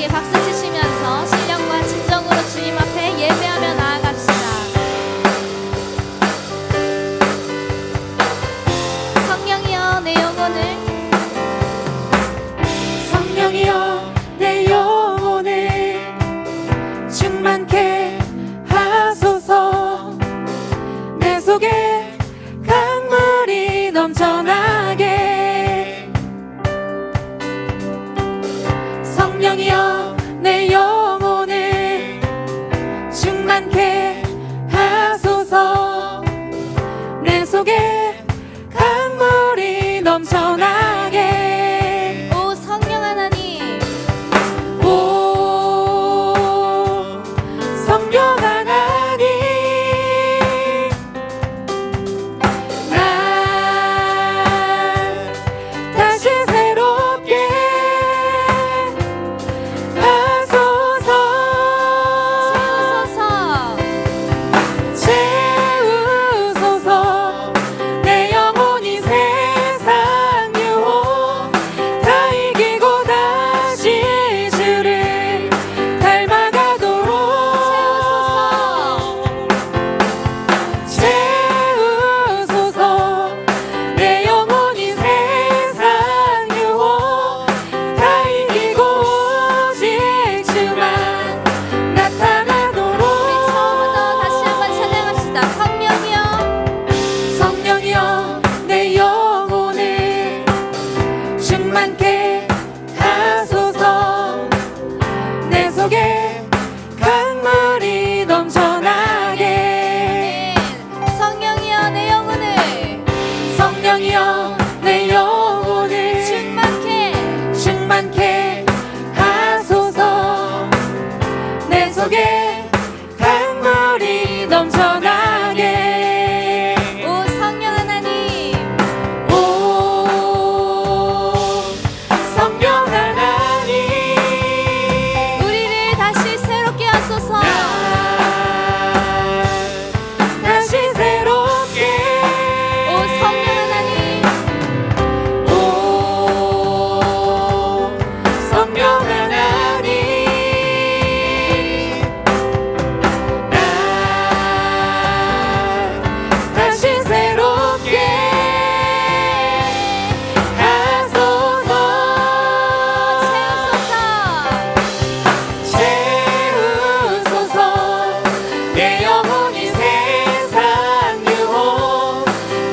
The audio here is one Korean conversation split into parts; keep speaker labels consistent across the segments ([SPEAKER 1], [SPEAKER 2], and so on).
[SPEAKER 1] 함께 박수 치시면서 신령과 진정으로 주님 앞에 예배하며 나아갑시다. 성령이여 내 영혼을,
[SPEAKER 2] 성령이여 내 영혼을 충만케 하소서. 내 속에 강물이 넘쳐나게. 성령이여 내 영혼을 충만케 하소서. 내 속에 강물이 넘쳐나게.
[SPEAKER 1] 오 성령 하나님,
[SPEAKER 2] 오 성령 하나님, 날 다시 새롭게 하소서.
[SPEAKER 1] 채우소서.
[SPEAKER 2] 채우소서. 내 영혼이 세상 유혹 다 이기고 다시 주를 닮아가도록. 채우소서. 내 영혼이 세상 유혹 다 이기고 오직 주만 나타나도록.
[SPEAKER 1] 우리 처음부터 다시 한번 찬양합시다. 성령이여,
[SPEAKER 2] 성령이여 내 영혼을 충만케 하소서. 내 속에 강물이 넘쳐나게.
[SPEAKER 1] 성령이여 내 영혼을
[SPEAKER 2] 성령이여 내 영혼을
[SPEAKER 1] 충만케
[SPEAKER 2] 하소서. 내 속에 강물이 넘쳐나게.
[SPEAKER 1] 오 성령 하나님,
[SPEAKER 2] 오 성령 하나님,
[SPEAKER 1] 우리를 다시 새롭게 하소서.
[SPEAKER 2] 다시 새롭게.
[SPEAKER 1] 오 성령 하나님,
[SPEAKER 2] 오 성령 하나님, 날 다시 새롭게 하소서.
[SPEAKER 1] 채우소서.
[SPEAKER 2] 채우소서. 내 영혼이 세상 유혹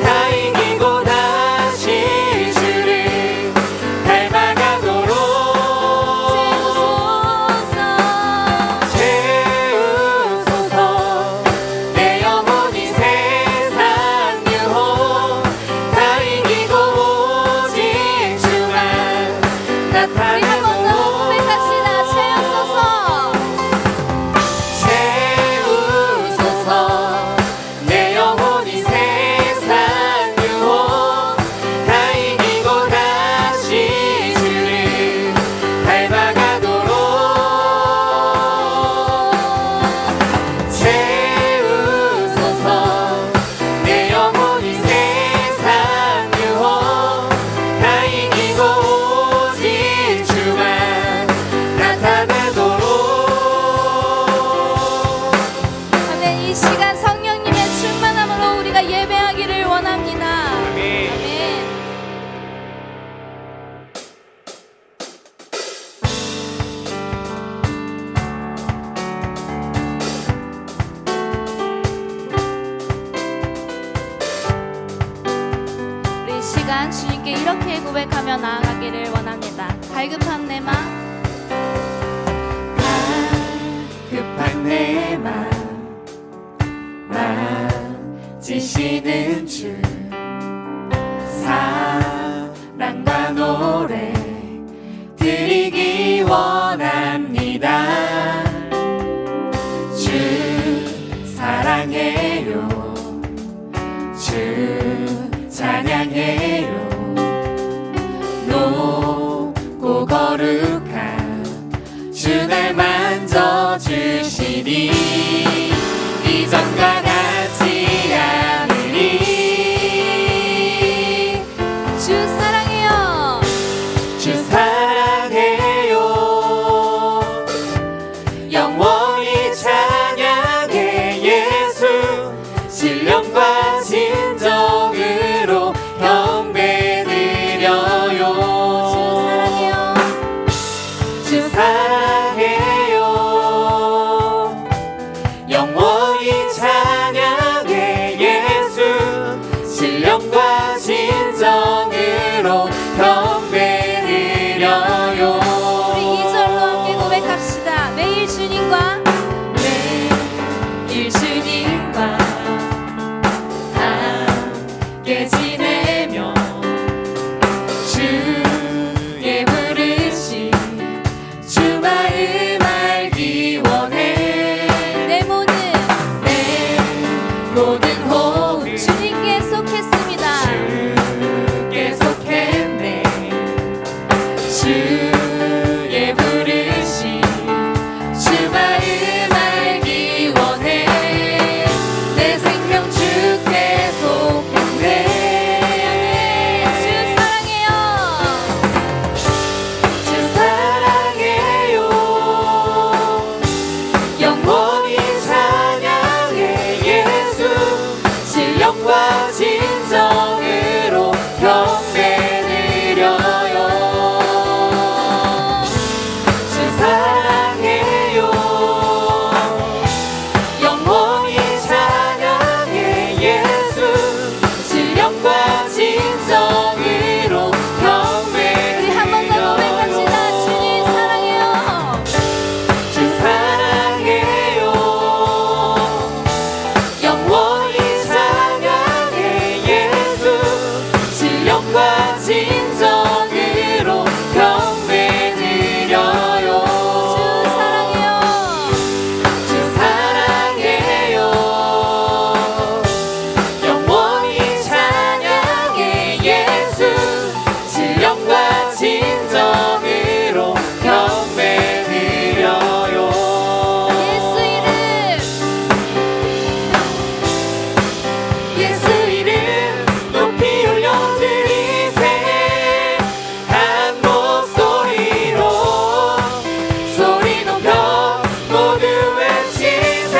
[SPEAKER 2] 다 이기고 다시 주를 닮아가도록. 채우소서. 내 영혼이 세상 유혹 다 이기고 오직 주만
[SPEAKER 1] 우리 한 번 더 고백합시다.
[SPEAKER 2] 채우소서. 내 영혼이 세상 유혹 다 이기고 다시 주를 닮아가도록. 채우소서. 내 영혼이 세상 유혹 다 이기고 오직 주만 나타나도록.
[SPEAKER 1] 아멘. 이 시간 성령님의 충만함으로 우리가 예배하기를 원합니다. 아멘. 우리 이 시간 주님께 이렇게 고백하며 나아가기를 원합니다. 갈급한 내 맘,
[SPEAKER 2] 급한 내 맘 만지시는 주. 사랑과 노래 드리기 원합니다. 주 사랑해요. 주 찬양해요. 높고 거룩한 주 날 만져주시니 이전과 같지 않으리.
[SPEAKER 1] 주 사랑해요.
[SPEAKER 2] 주 사랑해요. 진정으로 경배 드려요. 주 사랑해요. 영원히 찬양해 예수. 신령과 진정으로 경배 드려요. 예수 이름 높이 올려드리세. 한 목소리로 소리 높여 모두 외치세.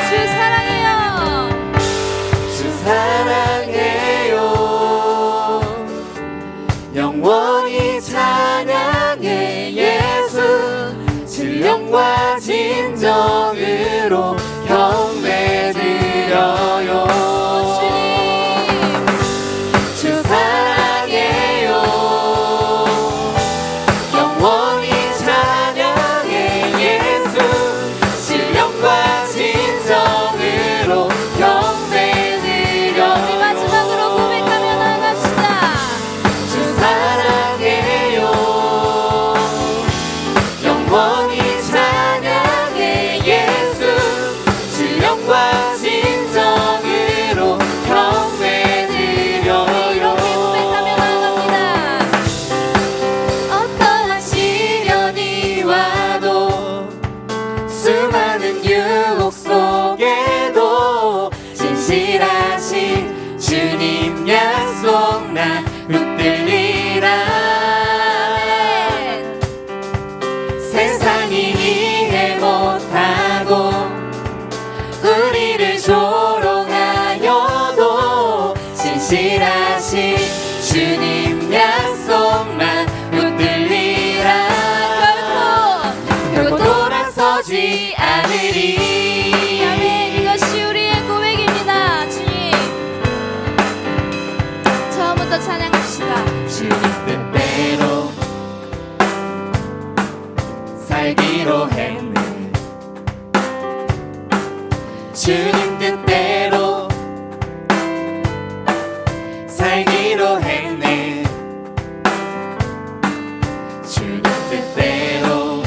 [SPEAKER 1] 주 사랑해요.
[SPEAKER 2] 주 사랑해요. 영원히 찬양해 예수. 신령과 진정으로 경배 드려요. 주 사랑해요. 영원히 찬양해 예수. 신령과 진정으로 경배 드려요.
[SPEAKER 1] 우리 마지막으로 고백하며 나갑시다.
[SPEAKER 2] 주 사랑해요. 영원히 찬양해 예수. 신령과 진정으로 경배 드려요.
[SPEAKER 1] 이렇게 고백하며 나갑니다.
[SPEAKER 2] 어떠한 시련이 와도 수많은 유혹 속에도 진실하신 주님 약속 난 붙들리라. 세상이 이해 못하고 우리를 조롱하여도 진실하신 주님 약속만 붙들리라. 결코 돌아서지 않으리.
[SPEAKER 1] 아멘. 이것이 우리의 고백입니다. 주님, 처음부터 찬양합시다.
[SPEAKER 2] 주님 뜻대로 살기로 했네. 주님 뜻대로 살기로 했네. 주님 뜻대로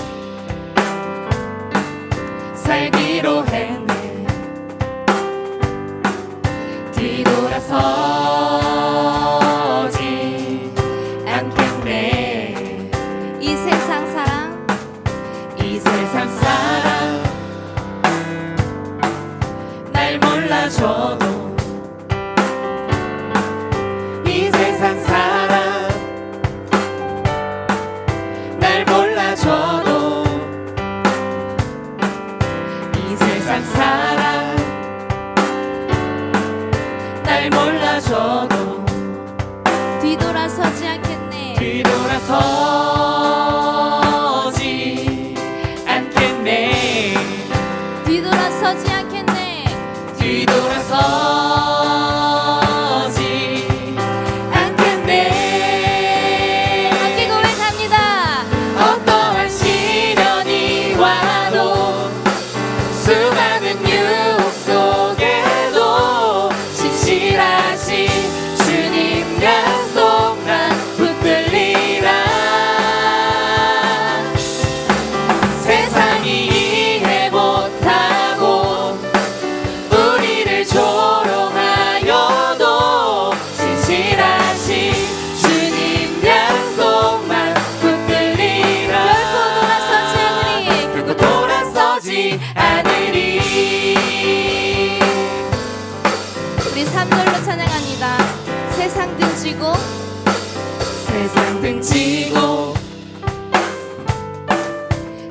[SPEAKER 2] 살기로 했네. 뒤돌아서지 않겠네.
[SPEAKER 1] 이 세상 사랑,
[SPEAKER 2] 이 세상 사랑 날 몰라줘도, 이 세상 사랑 날 몰라줘도, 이 세상 사랑 날 몰라줘도
[SPEAKER 1] 뒤돌아서지 않겠네.
[SPEAKER 2] 뒤돌아서지 않겠네.
[SPEAKER 1] 뒤돌아서지 않겠네.
[SPEAKER 2] 뒤돌아서지 않겠네.
[SPEAKER 1] 함께 고백합니다.
[SPEAKER 2] 어떠한 시련이 와도 수많은 유혹 속에도 진실하신 주님 약속 난 붙들리라. 세상이 이해 못하고 우리를 조롱하여도 진실하신 주님 약속만 붙들리라.
[SPEAKER 1] 결코 돌아서지 않으리.
[SPEAKER 2] 결코 돌아서지 않으리.
[SPEAKER 1] 우리 3절로 찬양합니다. 세상 등지고
[SPEAKER 2] 세상 등지고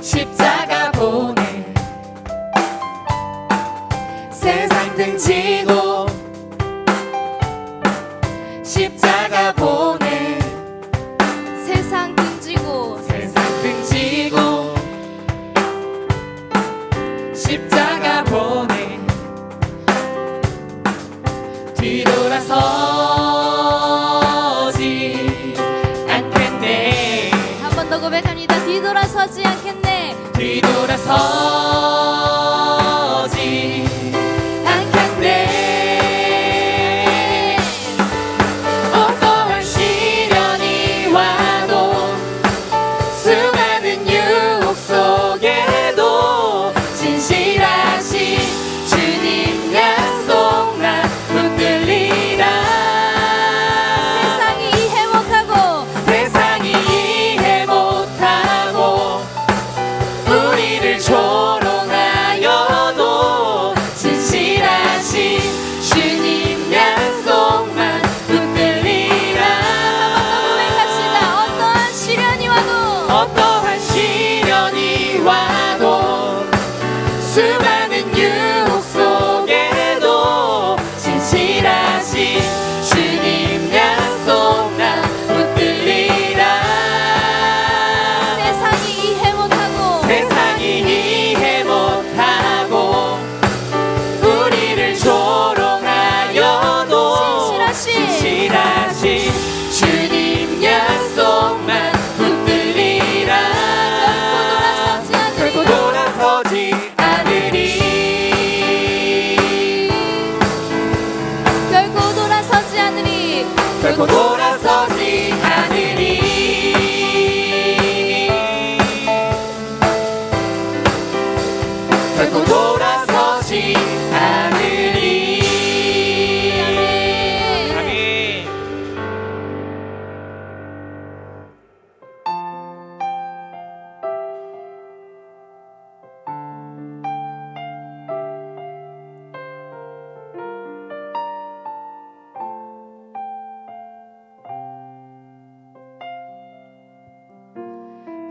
[SPEAKER 2] 십자가 보내. 세상 등지고 십자가 보내.
[SPEAKER 1] 세상 등지고
[SPEAKER 2] 세상 등지고 십자가 보내. 뒤돌아서지 않겠네.
[SPEAKER 1] 한 번 더 고백합니다. 뒤돌아서지 않겠네.
[SPEAKER 2] 뒤돌아서지 않겠네. 확실하신 주님 약속만 붙들리라. 결코 돌아서지 않으리.
[SPEAKER 1] 결코 돌아서지 않으리.
[SPEAKER 2] 결코 돌아서지 않으리. 결코 돌아서지 않으리. 아멘.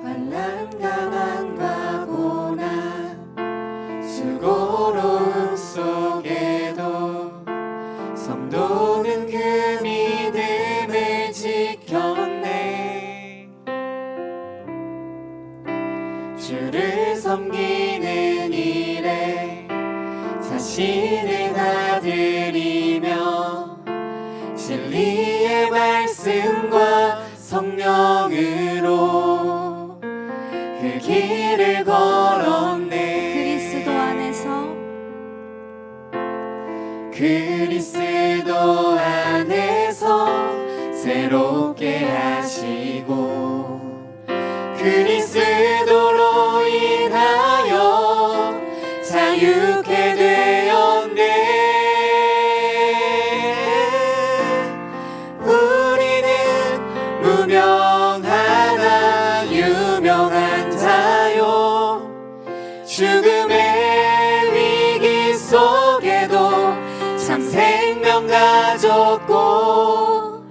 [SPEAKER 2] 환난 가난과 고난 수고로움 속에도 성도는 그 믿음을 지켰네. 주를 섬기는 일에 자신을 다 드리며 진리의 말씀과 성령으로 그 길을 걸었네.
[SPEAKER 1] 그리스도 안에서
[SPEAKER 2] 그리스도 안에서 새롭게 하시고 그리스도로 인하여 자유케 되었네. 우리는 무명하나 유명한 자요. 죽음의 위기 속에도 참 생명 가졌고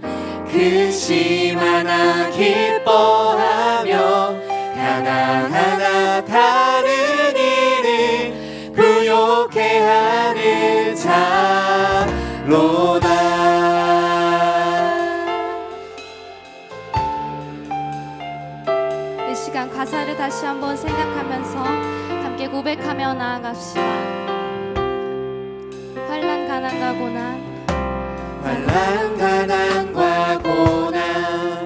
[SPEAKER 2] 근심 하나 기뻐하며 가난하나 다른 이를 부욕해 하는 자로다.
[SPEAKER 1] 이 시간 가사를 다시 한번 생각하면서 함께 고백하며 나아갑시다. 환난 가난과 고난
[SPEAKER 2] 환난 가난과 고난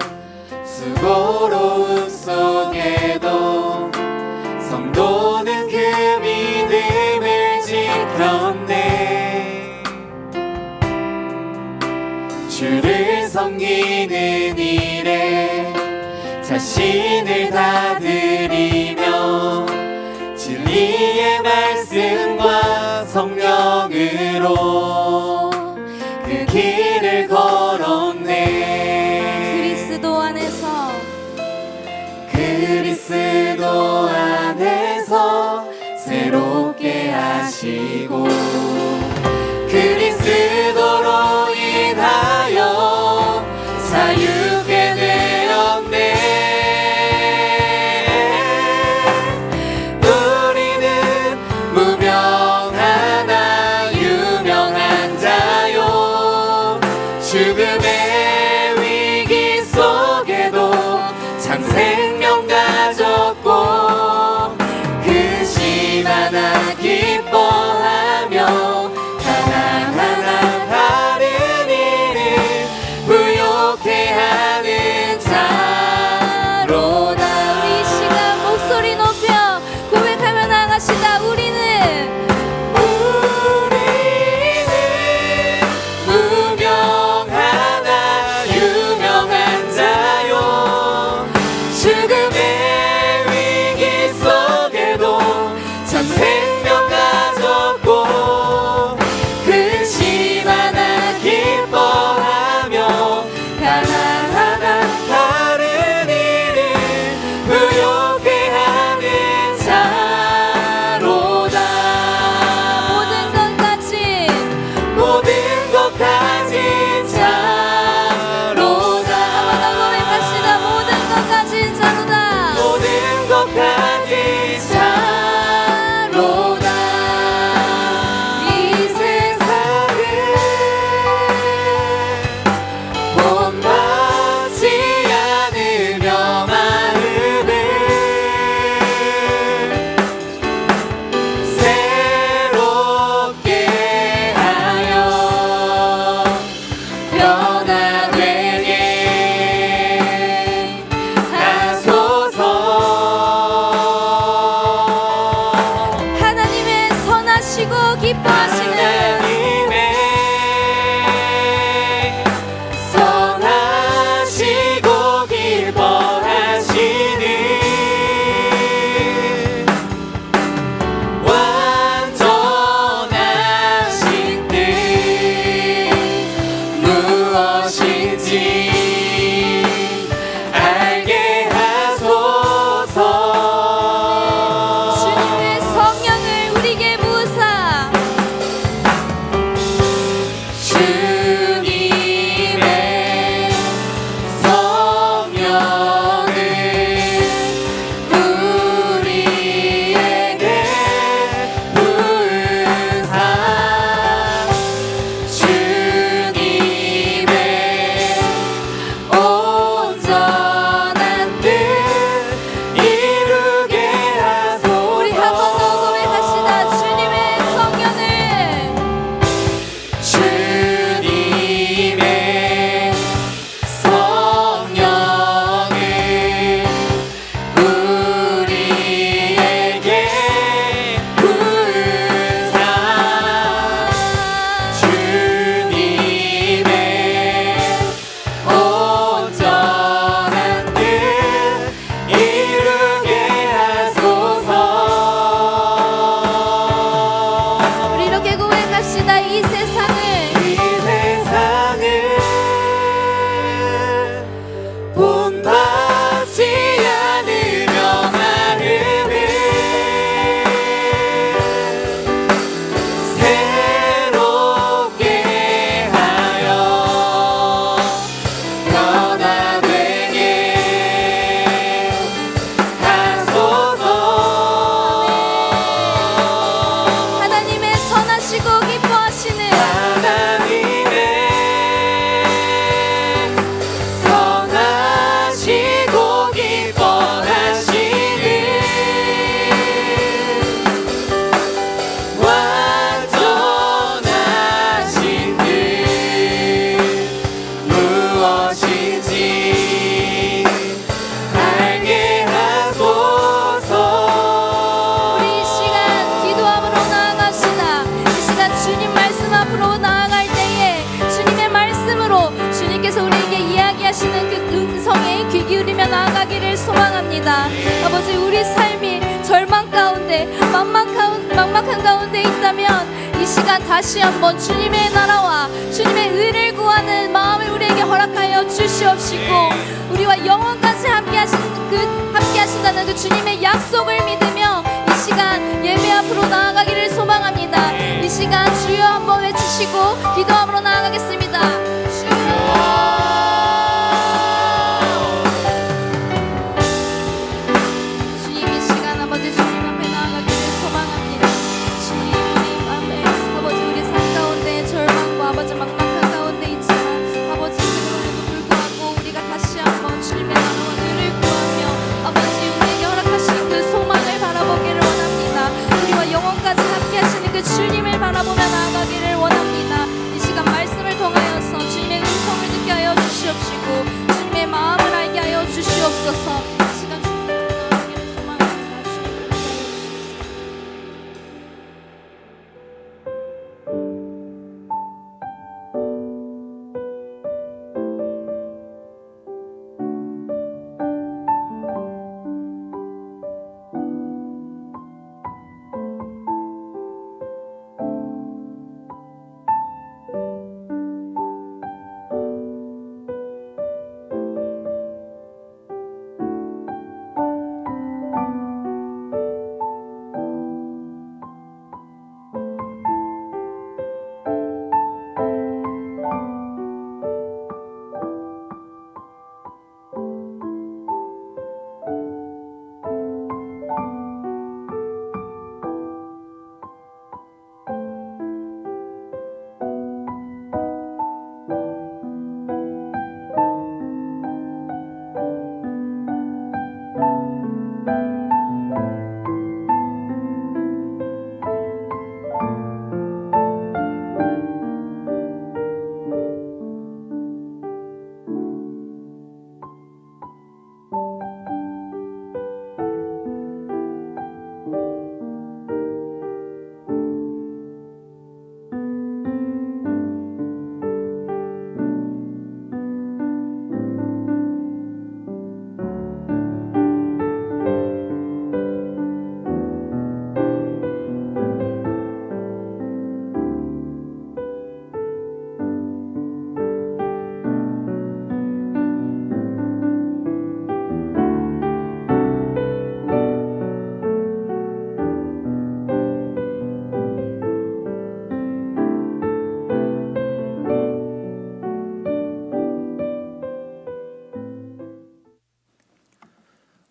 [SPEAKER 2] 수고로움 속에도 성도는 그 믿음을 지켰네. 주를 섬기는 일에 자신을 다 드리며 진리의 말씀과 성령으로 그 길을 걸었네.
[SPEAKER 1] 그리스도 안에서
[SPEAKER 2] 그리스도 안에서 새롭게 하시고 그리스도로 인하여 자유케 되었네. 우리는 무명하나 유명한 자요. 죽음의 위기 속에도 참 생명 가졌고 근심 하나 기뻐하며 가난하나 다른 이를 부욕해 하는 자로다.
[SPEAKER 1] 우리 이 시간 목소리 높여 고백하며 나아가시다. 우리는
[SPEAKER 2] 무명하나
[SPEAKER 1] 주님께서 우리에게 이야기하시는 그 음성에 귀 기울이며 나아가기를 소망합니다. 아버지, 우리 삶이 절망 가운데 막막한 가운데 있다면 이 시간 다시 한번 주님의 나라와 주님의 의를 구하는 마음을 우리에게 허락하여 주시옵시고, 우리와 영원까지 함께 하신다는 그 주님의 약속을 믿으며 이 시간 예배 앞으로 나아가기를 소망합니다. 이 시간 주여 한번 외치시고 기도함으로 나아가겠습니다. 주님, 이 시간 아버지 주님 앞에 나아가기를 소망합니다. 주님, 우리 마음에 아버지 우리 삶 가운데 절망과 아버지 막막한 가운데 있지만 아버지 그럼에도 불구하고 우리가 다시 한번 주님의 나라와 의를 구하며 아버지 우리에게 허락하신 그 소망을 바라보기를 원합니다. 우리와 영원까지 함께 하시는 그 주님을 바라보며 나아가기를 원합니다. 이 시간 말씀을 통하여서 주님의 음성을 듣게 하여 주시옵시고 주님의 마음을 알게 하여 주시옵소서. 이 시간 주님 앞에 나아가기를 소망합니다. 주님 함께 하여 주시옵소서.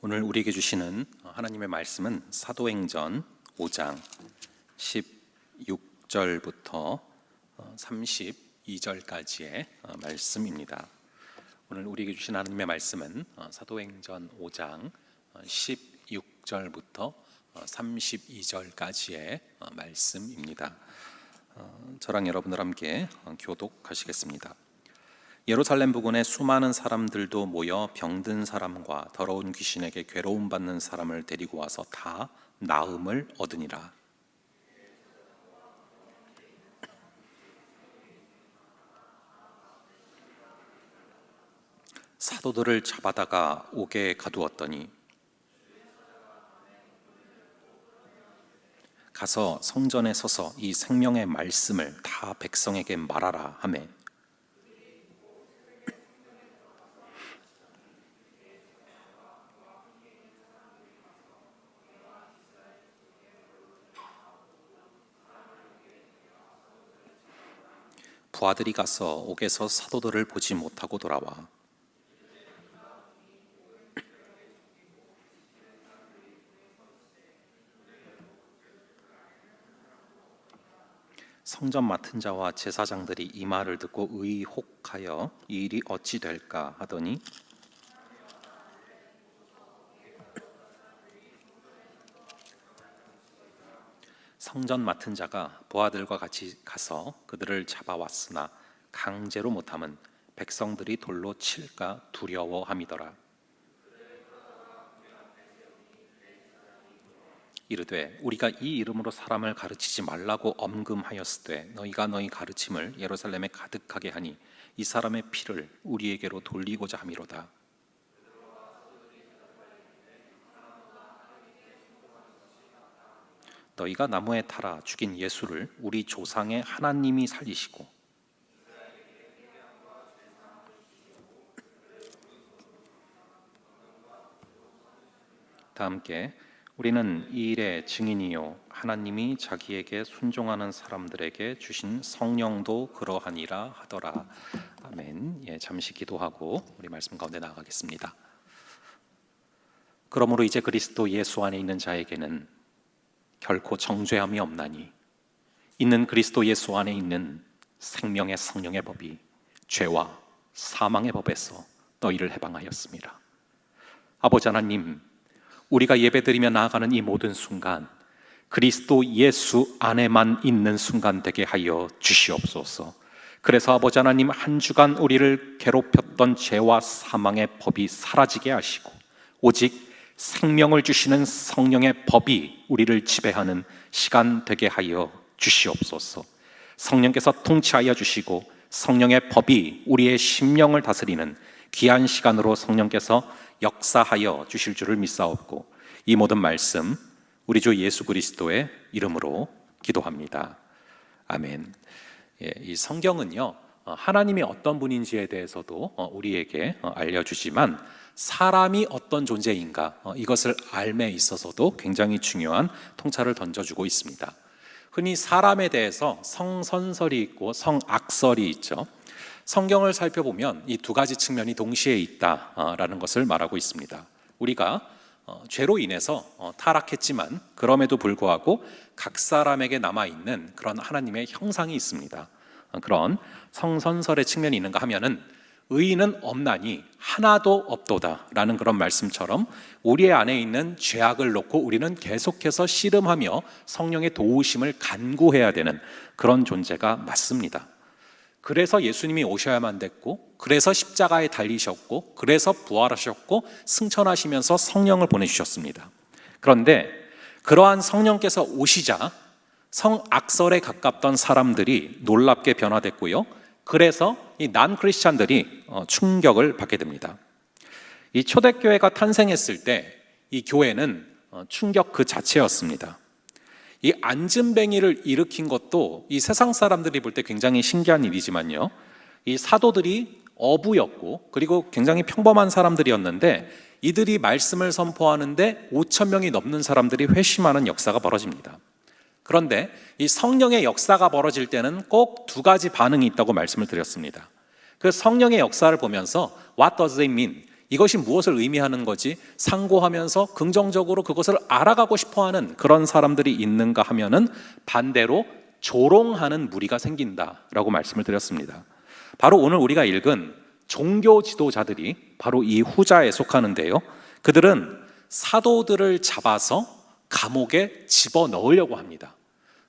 [SPEAKER 3] 오늘 우리에게 주시는 하나님의 말씀은 사도행전 5장 16절부터 32절까지의 말씀입니다. 오늘 우리에게 주신 하나님의 말씀은 사도행전 5장 16절부터 32절까지의 말씀입니다. 저랑 여러분들 함께 교독하시겠습니다. 예루살렘 부근에 수많은 사람들도 모여 병든 사람과 더러운 귀신에게 괴로움 받는 사람을 데리고 와서 다 나음을 얻으니라. 사도들을 잡아다가 옥에 가두었더니 가서 성전에 서서 이 생명의 말씀을 다 백성에게 말하라 하매 부하들이 가서 옥에서 사도들을 보지 못하고 돌아와 성전 맡은 자와 제사장들이 이 말을 듣고 의혹하여 이 일이 어찌 될까 하더니 성전 맡은 자가 부하들과 같이 가서 그들을 잡아왔으나 강제로 못함은 백성들이 돌로 칠까 두려워함이더라. 이르되 우리가 이 이름으로 사람을 가르치지 말라고 엄금하였으되 너희가 너희 가르침을 예루살렘에 가득하게 하니 이 사람의 피를 우리에게로 돌리고자 함이로다. 너희가 나무에 달아 죽인 예수를 우리 조상의 하나님이 살리시고 다 함께 우리는 이 일의 증인이요 하나님이 자기에게 순종하는 사람들에게 주신 성령도 그러하니라 하더라. 아멘. 잠시 기도하고 우리 말씀 가운데 나아가겠습니다. 그러므로 이제 그리스도 예수 안에 있는 자에게는 결코 정죄함이 없나니 있는 그리스도 예수 안에 있는 생명의 성령의 법이 죄와 사망의 법에서 너희를 해방하였습니다. 아버지 하나님, 우리가 예배드리며 나아가는 이 모든 순간 그리스도 예수 안에만 있는 순간 되게 하여 주시옵소서. 그래서 아버지 하나님, 한 주간 우리를 괴롭혔던 죄와 사망의 법이 사라지게 하시고 오직 생명을 주시는 성령의 법이 우리를 지배하는 시간 되게 하여 주시옵소서. 성령께서 통치하여 주시고 성령의 법이 우리의 심령을 다스리는 귀한 시간으로 성령께서 역사하여 주실 줄을 믿사옵고 이 모든 말씀 우리 주 예수 그리스도의 이름으로 기도합니다. 아멘. 이 성경은요, 하나님이 어떤 분인지에 대해서도 우리에게 알려주지만 사람이 어떤 존재인가 이것을 알매 있어서도 굉장히 중요한 통찰을 던져주고 있습니다. 흔히 사람에 대해서 성선설이 있고 성악설이 있죠. 성경을 살펴보면 이 두 가지 측면이 동시에 있다라는 것을 말하고 있습니다. 우리가 죄로 인해서 타락했지만 그럼에도 불구하고 각 사람에게 남아있는 그런 하나님의 형상이 있습니다. 그런 성선설의 측면이 있는가 하면은 의인은 없나니 하나도 없도다라는 그런 말씀처럼 우리 안에 있는 죄악을 놓고 우리는 계속해서 씨름하며 성령의 도우심을 간구해야 되는 그런 존재가 맞습니다. 그래서 예수님이 오셔야만 됐고, 그래서 십자가에 달리셨고, 그래서 부활하셨고 승천하시면서 성령을 보내주셨습니다. 그런데 그러한 성령께서 오시자 성악설에 가깝던 사람들이 놀랍게 변화됐고요, 그래서 이 난 크리스찬들이 충격을 받게 됩니다. 이 초대교회가 탄생했을 때 이 교회는 충격 그 자체였습니다. 이 앉은뱅이를 일으킨 것도 이 세상 사람들이 볼 때 굉장히 신기한 일이지만요, 이 사도들이 어부였고 그리고 굉장히 평범한 사람들이었는데 이들이 말씀을 선포하는데 5천 명이 넘는 사람들이 회심하는 역사가 벌어집니다. 그런데 이 성령의 역사가 벌어질 때는 꼭 두 가지 반응이 있다고 말씀을 드렸습니다. 그 성령의 역사를 보면서 What does it mean? 이것이 무엇을 의미하는 거지? 상고하면서 긍정적으로 그것을 알아가고 싶어하는 그런 사람들이 있는가 하면은 반대로 조롱하는 무리가 생긴다라고 말씀을 드렸습니다. 바로 오늘 우리가 읽은 종교 지도자들이 바로 이 후자에 속하는데요, 그들은 사도들을 잡아서 감옥에 집어넣으려고 합니다.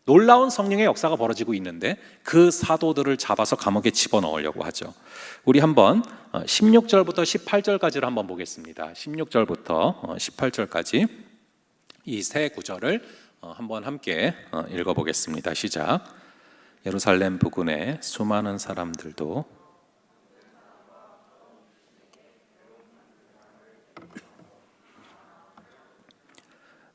[SPEAKER 3] 놀라운 성령의 역사가 벌어지고 있는데 그 사도들을 잡아서 감옥에 집어넣으려고 하죠. 우리 한번 16절부터 18절까지를 한번 보겠습니다. 16절부터 18절까지 이 세 구절을 한번 함께 읽어보겠습니다. 시작. 예루살렘 부근에 수많은 사람들도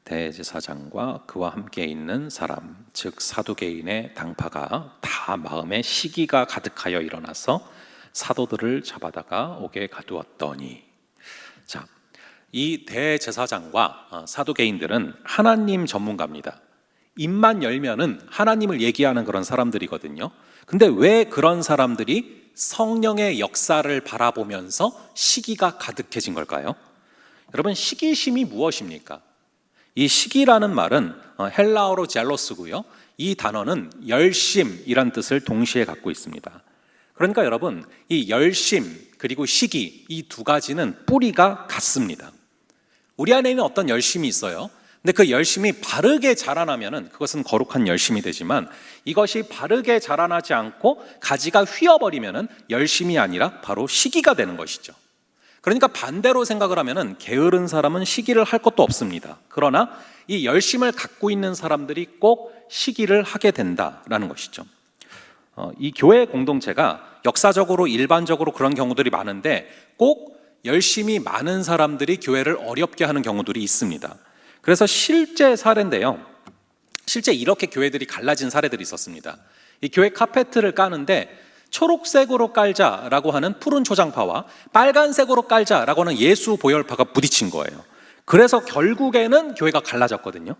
[SPEAKER 3] 대제사장과 그와 함께 있는 사람, 즉 사두개인의 당파가 다 마음에 시기가 가득하여 일어나서 사도들을 잡아다가 옥에 가두었더니, 자, 이 대제사장과 사두개인들은 하나님 전문가입니다. 입만 열면은 하나님을 얘기하는 그런 사람들이거든요. 근데 왜 그런 사람들이 성령의 역사를 바라보면서 시기가 가득해진 걸까요? 여러분, 시기심이 무엇입니까? 이 시기라는 말은 헬라어로 젤로스고요, 이 단어는 열심이란 뜻을 동시에 갖고 있습니다. 그러니까 여러분, 이 열심 그리고 시기, 이 두 가지는 뿌리가 같습니다. 우리 안에 있는 어떤 열심이 있어요. 근데 그 열심이 바르게 자라나면은 그것은 거룩한 열심이 되지만, 이것이 바르게 자라나지 않고 가지가 휘어버리면은 열심이 아니라 바로 시기가 되는 것이죠. 그러니까 반대로 생각을 하면은 게으른 사람은 시기를 할 것도 없습니다. 그러나 이 열심을 갖고 있는 사람들이 꼭 시기를 하게 된다라는 것이죠. 이 교회 공동체가 역사적으로 일반적으로 그런 경우들이 많은데 꼭 열심히 많은 사람들이 교회를 어렵게 하는 경우들이 있습니다. 그래서 실제 사례인데요, 실제 이렇게 교회들이 갈라진 사례들이 있었습니다. 이 교회 카페트를 까는데 초록색으로 깔자라고 하는 푸른 초장파와 빨간색으로 깔자라고 하는 예수 보혈파가 부딪힌 거예요. 그래서 결국에는 교회가 갈라졌거든요.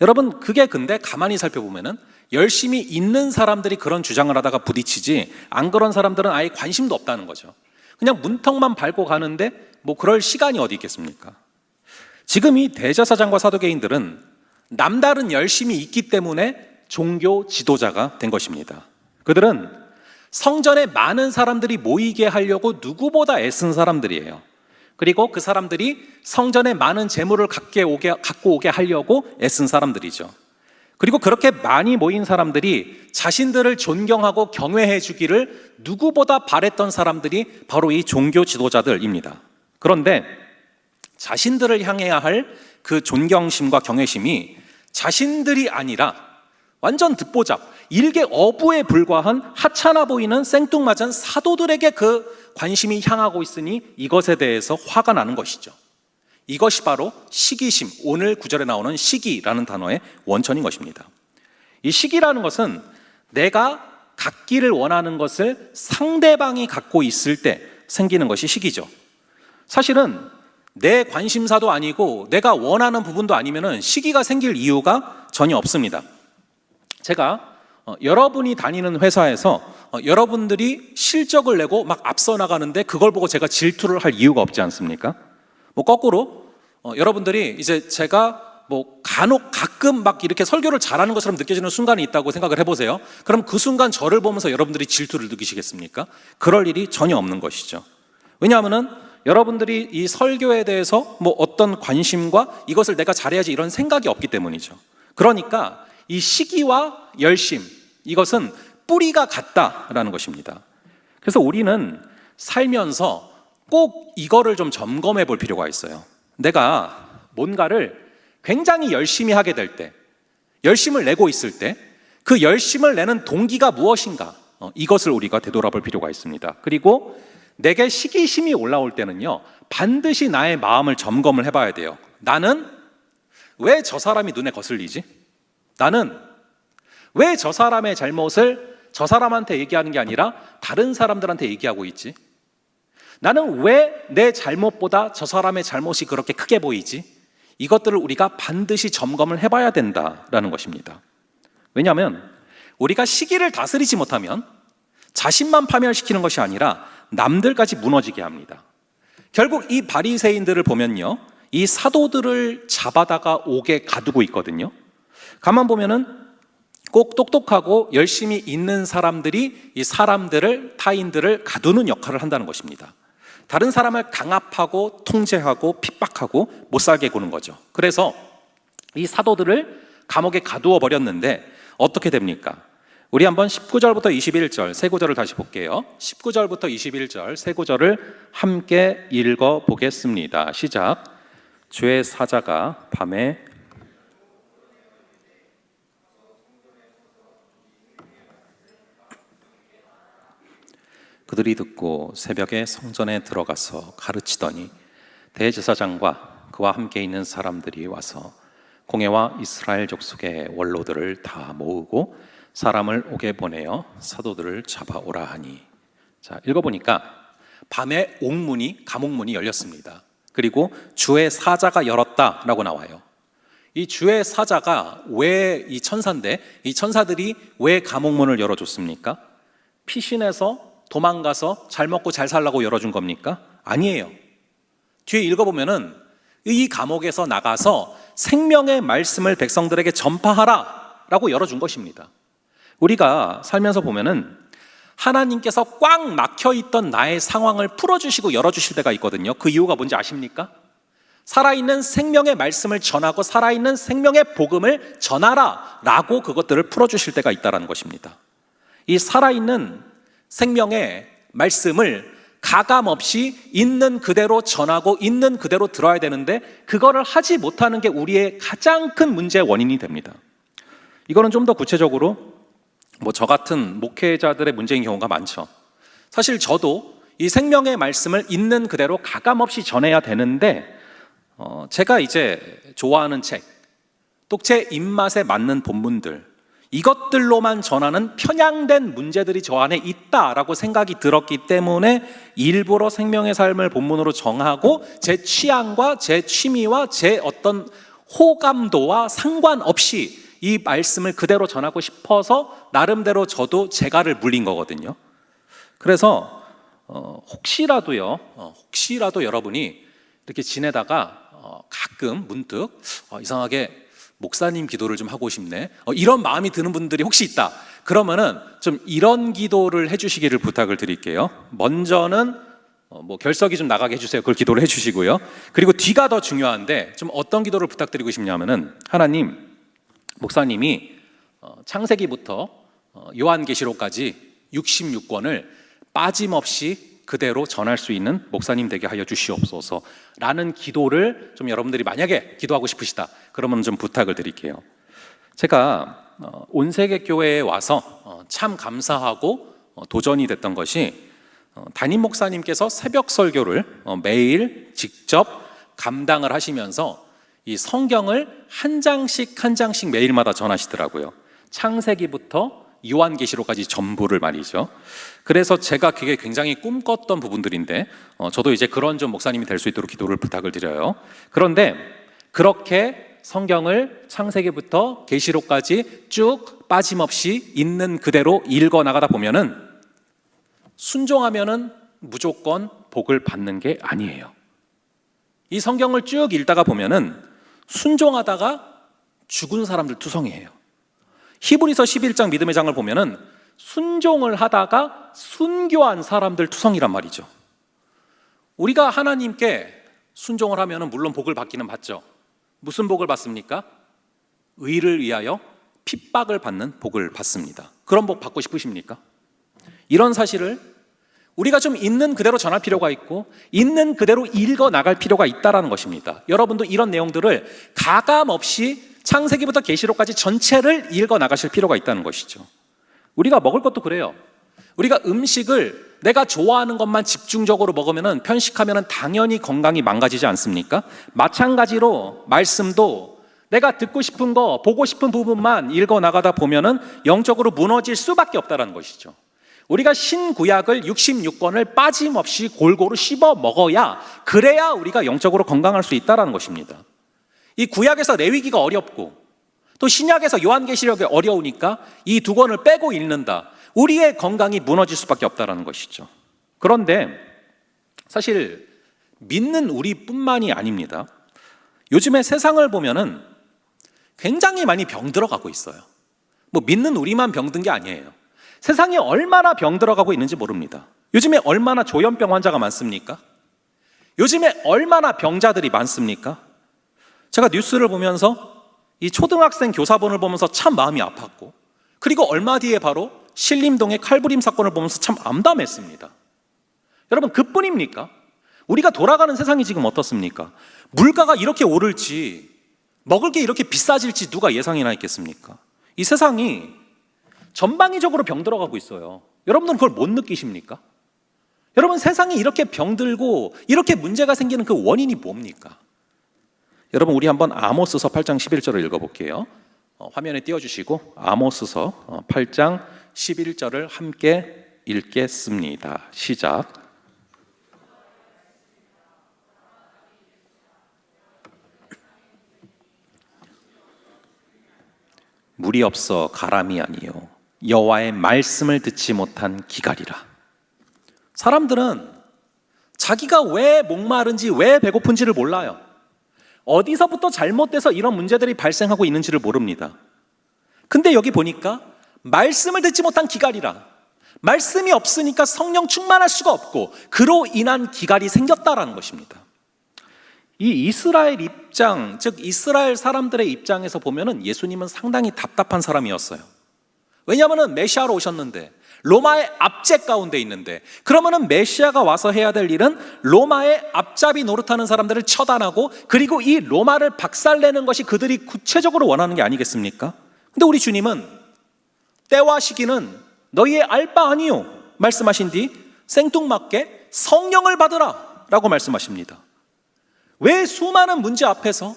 [SPEAKER 3] 여러분, 그게 근데 가만히 살펴보면은 열심히 있는 사람들이 그런 주장을 하다가 부딪히지, 안 그런 사람들은 아예 관심도 없다는 거죠. 그냥 문턱만 밟고 가는데 뭐 그럴 시간이 어디 있겠습니까? 지금 이 대제사장과 사두개인들은 남다른 열심이 있기 때문에 종교 지도자가 된 것입니다. 그들은 성전에 많은 사람들이 모이게 하려고 누구보다 애쓴 사람들이에요. 그리고 그 사람들이 성전에 많은 재물을 갖고 오게 하려고 애쓴 사람들이죠. 그리고 그렇게 많이 모인 사람들이 자신들을 존경하고 경외해 주기를 누구보다 바랬던 사람들이 바로 이 종교 지도자들입니다. 그런데 자신들을 향해야 할 그 존경심과 경외심이 자신들이 아니라 완전 듣보잡, 일개 어부에 불과한 하찮아 보이는 생뚱맞은 사도들에게 그 관심이 향하고 있으니 이것에 대해서 화가 나는 것이죠. 이것이 바로 시기심, 오늘 구절에 나오는 시기라는 단어의 원천인 것입니다. 이 시기라는 것은 내가 갖기를 원하는 것을 상대방이 갖고 있을 때 생기는 것이 시기죠. 사실은 내 관심사도 아니고 내가 원하는 부분도 아니면은 시기가 생길 이유가 전혀 없습니다. 제가 여러분이 다니는 회사에서 여러분들이 실적을 내고 막 앞서 나가는데 그걸 보고 제가 질투를 할 이유가 없지 않습니까? 뭐 거꾸로 여러분들이 이제 제가 뭐 간혹 가끔 막 이렇게 설교를 잘하는 것처럼 느껴지는 순간이 있다고 생각을 해보세요. 그럼 그 순간 저를 보면서 여러분들이 질투를 느끼시겠습니까? 그럴 일이 전혀 없는 것이죠. 왜냐하면은 여러분들이 이 설교에 대해서 뭐 어떤 관심과 이것을 내가 잘해야지 이런 생각이 없기 때문이죠. 그러니까 이 시기와 열심, 이것은 뿌리가 같다라는 것입니다. 그래서 우리는 살면서 꼭 이거를 좀 점검해 볼 필요가 있어요. 내가 뭔가를 굉장히 열심히 하게 될 때, 열심을 내고 있을 때 그 열심을 내는 동기가 무엇인가, 이것을 우리가 되돌아볼 필요가 있습니다. 그리고 내게 시기심이 올라올 때는요, 반드시 나의 마음을 점검을 해봐야 돼요. 나는 왜 저 사람이 눈에 거슬리지? 나는 왜 저 사람의 잘못을 저 사람한테 얘기하는 게 아니라 다른 사람들한테 얘기하고 있지? 나는 왜 내 잘못보다 저 사람의 잘못이 그렇게 크게 보이지? 이것들을 우리가 반드시 점검을 해봐야 된다라는 것입니다. 왜냐하면 우리가 시기를 다스리지 못하면 자신만 파멸시키는 것이 아니라 남들까지 무너지게 합니다. 결국 이 바리새인들을 보면요, 이 사도들을 잡아다가 옥에 가두고 있거든요. 가만 보면은 꼭 똑똑하고 열심히 있는 사람들이 이 사람들을, 타인들을 가두는 역할을 한다는 것입니다. 다른 사람을 강압하고 통제하고 핍박하고 못 살게 구는 거죠. 그래서 이 사도들을 감옥에 가두어 버렸는데 어떻게 됩니까? 우리 한번 19절부터 21절 세 구절을 다시 볼게요. 19절부터 21절 세 구절을 함께 읽어 보겠습니다. 시작. 주의 사자가 밤에 그들이 듣고 새벽에 성전에 들어가서 가르치더니 대제사장과 그와 함께 있는 사람들이 와서 공회와 이스라엘 족속의 원로들을 다 모으고 사람을 옥에 보내어 사도들을 잡아오라 하니. 자, 읽어보니까 밤에 옥문이, 감옥문이 열렸습니다. 그리고 주의 사자가 열었다라고 나와요. 이 주의 사자가 왜 이 천사인데, 이 천사들이 왜 감옥문을 열어줬습니까? 피신해서 도망가서 잘 먹고 잘 살라고 열어준 겁니까? 아니에요. 뒤에 읽어보면은 이 감옥에서 나가서 생명의 말씀을 백성들에게 전파하라 라고 열어준 것입니다. 우리가 살면서 보면은 하나님께서 꽉 막혀있던 나의 상황을 풀어주시고 열어주실 때가 있거든요. 그 이유가 뭔지 아십니까? 살아있는 생명의 말씀을 전하고 살아있는 생명의 복음을 전하라 라고 그것들을 풀어주실 때가 있다는 것입니다. 이 살아있는 생명의 말씀을 가감없이 있는 그대로 전하고 있는 그대로 들어야 되는데 그거를 하지 못하는 게 우리의 가장 큰 문제의 원인이 됩니다. 이거는 좀 더 구체적으로 저 같은 목회자들의 문제인 경우가 많죠. 사실 저도 이 생명의 말씀을 있는 그대로 가감없이 전해야 되는데 제가 이제 좋아하는 책, 또 제 입맛에 맞는 본문들, 이것들로만 전하는 편향된 문제들이 저 안에 있다라고 생각이 들었기 때문에 일부러 생명의 삶을 본문으로 정하고 제 취향과 제 취미와 제 어떤 호감도와 상관없이 이 말씀을 그대로 전하고 싶어서 나름대로 저도 재갈을 물린 거거든요. 그래서 혹시라도 여러분이 이렇게 지내다가 가끔 문득 이상하게 목사님 기도를 좀 하고 싶네, 이런 마음이 드는 분들이 혹시 있다. 그러면은 좀 이런 기도를 해주시기를 부탁을 드릴게요. 먼저는 결석이 좀 나가게 해주세요. 그걸 기도를 해주시고요. 그리고 뒤가 더 중요한데 좀 어떤 기도를 부탁드리고 싶냐면은, 하나님, 목사님이 창세기부터 요한계시록까지 66권을 빠짐없이 그대로 전할 수 있는 목사님 되게 하여 주시옵소서 라는 기도를 좀 여러분들이 만약에 기도하고 싶으시다 그러면 좀 부탁을 드릴게요. 제가 온세계교회에 와서 참 감사하고 도전이 됐던 것이, 담임 목사님께서 새벽 설교를 매일 직접 감당을 하시면서 이 성경을 한 장씩 한 장씩 매일마다 전하시더라고요. 창세기부터 요한계시록까지 전부를 말이죠. 그래서 제가 그게 굉장히 꿈꿨던 부분들인데 저도 이제 그런 좀 목사님이 될 수 있도록 기도를 부탁을 드려요. 그런데 그렇게 성경을 창세기부터 계시록까지 쭉 빠짐없이 있는 그대로 읽어 나가다 보면은 순종하면은 무조건 복을 받는 게 아니에요. 이 성경을 쭉 읽다가 보면은 순종하다가 죽은 사람들 투성이에요. 히브리서 11장 믿음의 장을 보면은 순종을 하다가 순교한 사람들 투성이란 말이죠. 우리가 하나님께 순종을 하면은 물론 복을 받기는 받죠. 무슨 복을 받습니까? 의를 위하여 핍박을 받는 복을 받습니다. 그런 복 받고 싶으십니까? 이런 사실을 우리가 좀 있는 그대로 전할 필요가 있고 있는 그대로 읽어 나갈 필요가 있다는 것입니다. 여러분도 이런 내용들을 가감없이 창세기부터 계시록까지 전체를 읽어 나가실 필요가 있다는 것이죠. 우리가 먹을 것도 그래요. 우리가 음식을 내가 좋아하는 것만 집중적으로 먹으면 편식하면 당연히 건강이 망가지지 않습니까? 마찬가지로 말씀도 내가 듣고 싶은 거, 보고 싶은 부분만 읽어 나가다 보면 영적으로 무너질 수밖에 없다는 것이죠. 우리가 신구약을 66권을 빠짐없이 골고루 씹어 먹어야, 그래야 우리가 영적으로 건강할 수 있다는 것입니다. 이 구약에서 레위기가 어렵고 또 신약에서 요한계시록이 어려우니까 이 두 권을 빼고 읽는다. 우리의 건강이 무너질 수밖에 없다는 것이죠. 그런데 사실 믿는 우리뿐만이 아닙니다. 요즘에 세상을 보면은 굉장히 많이 병들어가고 있어요. 믿는 우리만 병든 게 아니에요. 세상이 얼마나 병들어가고 있는지 모릅니다. 요즘에 얼마나 조현병 환자가 많습니까? 요즘에 얼마나 병자들이 많습니까? 제가 뉴스를 보면서 이 초등학생 교사본을 보면서 참 마음이 아팠고, 그리고 얼마 뒤에 바로 신림동의 칼부림 사건을 보면서 참 암담했습니다. 여러분, 그뿐입니까? 우리가 돌아가는 세상이 지금 어떻습니까? 물가가 이렇게 오를지, 먹을 게 이렇게 비싸질지 누가 예상이나 했겠습니까? 이 세상이 전방위적으로 병들어가고 있어요. 여러분들은 그걸 못 느끼십니까? 여러분, 세상이 이렇게 병들고 이렇게 문제가 생기는 그 원인이 뭡니까? 여러분, 우리 한번 아모스서 8장 11절을 읽어볼게요. 화면에 띄워주시고 아모스서 8장 11절을 함께 읽겠습니다. 시작. 물이 없어 가람이 아니요 여호와의 말씀을 듣지 못한 기갈이라. 사람들은 자기가 왜 목마른지, 왜 배고픈지를 몰라요. 어디서부터 잘못돼서 이런 문제들이 발생하고 있는지를 모릅니다. 근데 여기 보니까 말씀을 듣지 못한 기갈이라. 말씀이 없으니까 성령 충만할 수가 없고 그로 인한 기갈이 생겼다라는 것입니다. 이 이스라엘 입장, 즉 이스라엘 사람들의 입장에서 보면은 예수님은 상당히 답답한 사람이었어요. 왜냐하면 메시아로 오셨는데, 로마의 압제 가운데 있는데, 그러면은 메시아가 와서 해야 될 일은 로마의 앞잡이 노릇하는 사람들을 처단하고, 그리고 이 로마를 박살내는 것이 그들이 구체적으로 원하는 게 아니겠습니까? 근데 우리 주님은 때와 시기는 너희의 알 바 아니요 말씀하신 뒤 생뚱맞게 성령을 받으라 라고 말씀하십니다. 왜 수많은 문제 앞에서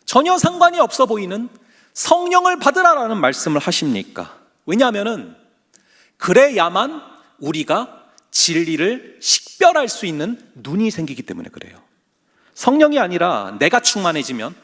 [SPEAKER 3] 전혀 상관이 없어 보이는 성령을 받으라라는 말씀을 하십니까? 왜냐하면 그래야만 우리가 진리를 식별할 수 있는 눈이 생기기 때문에 그래요. 성령이 아니라 내가 충만해지면,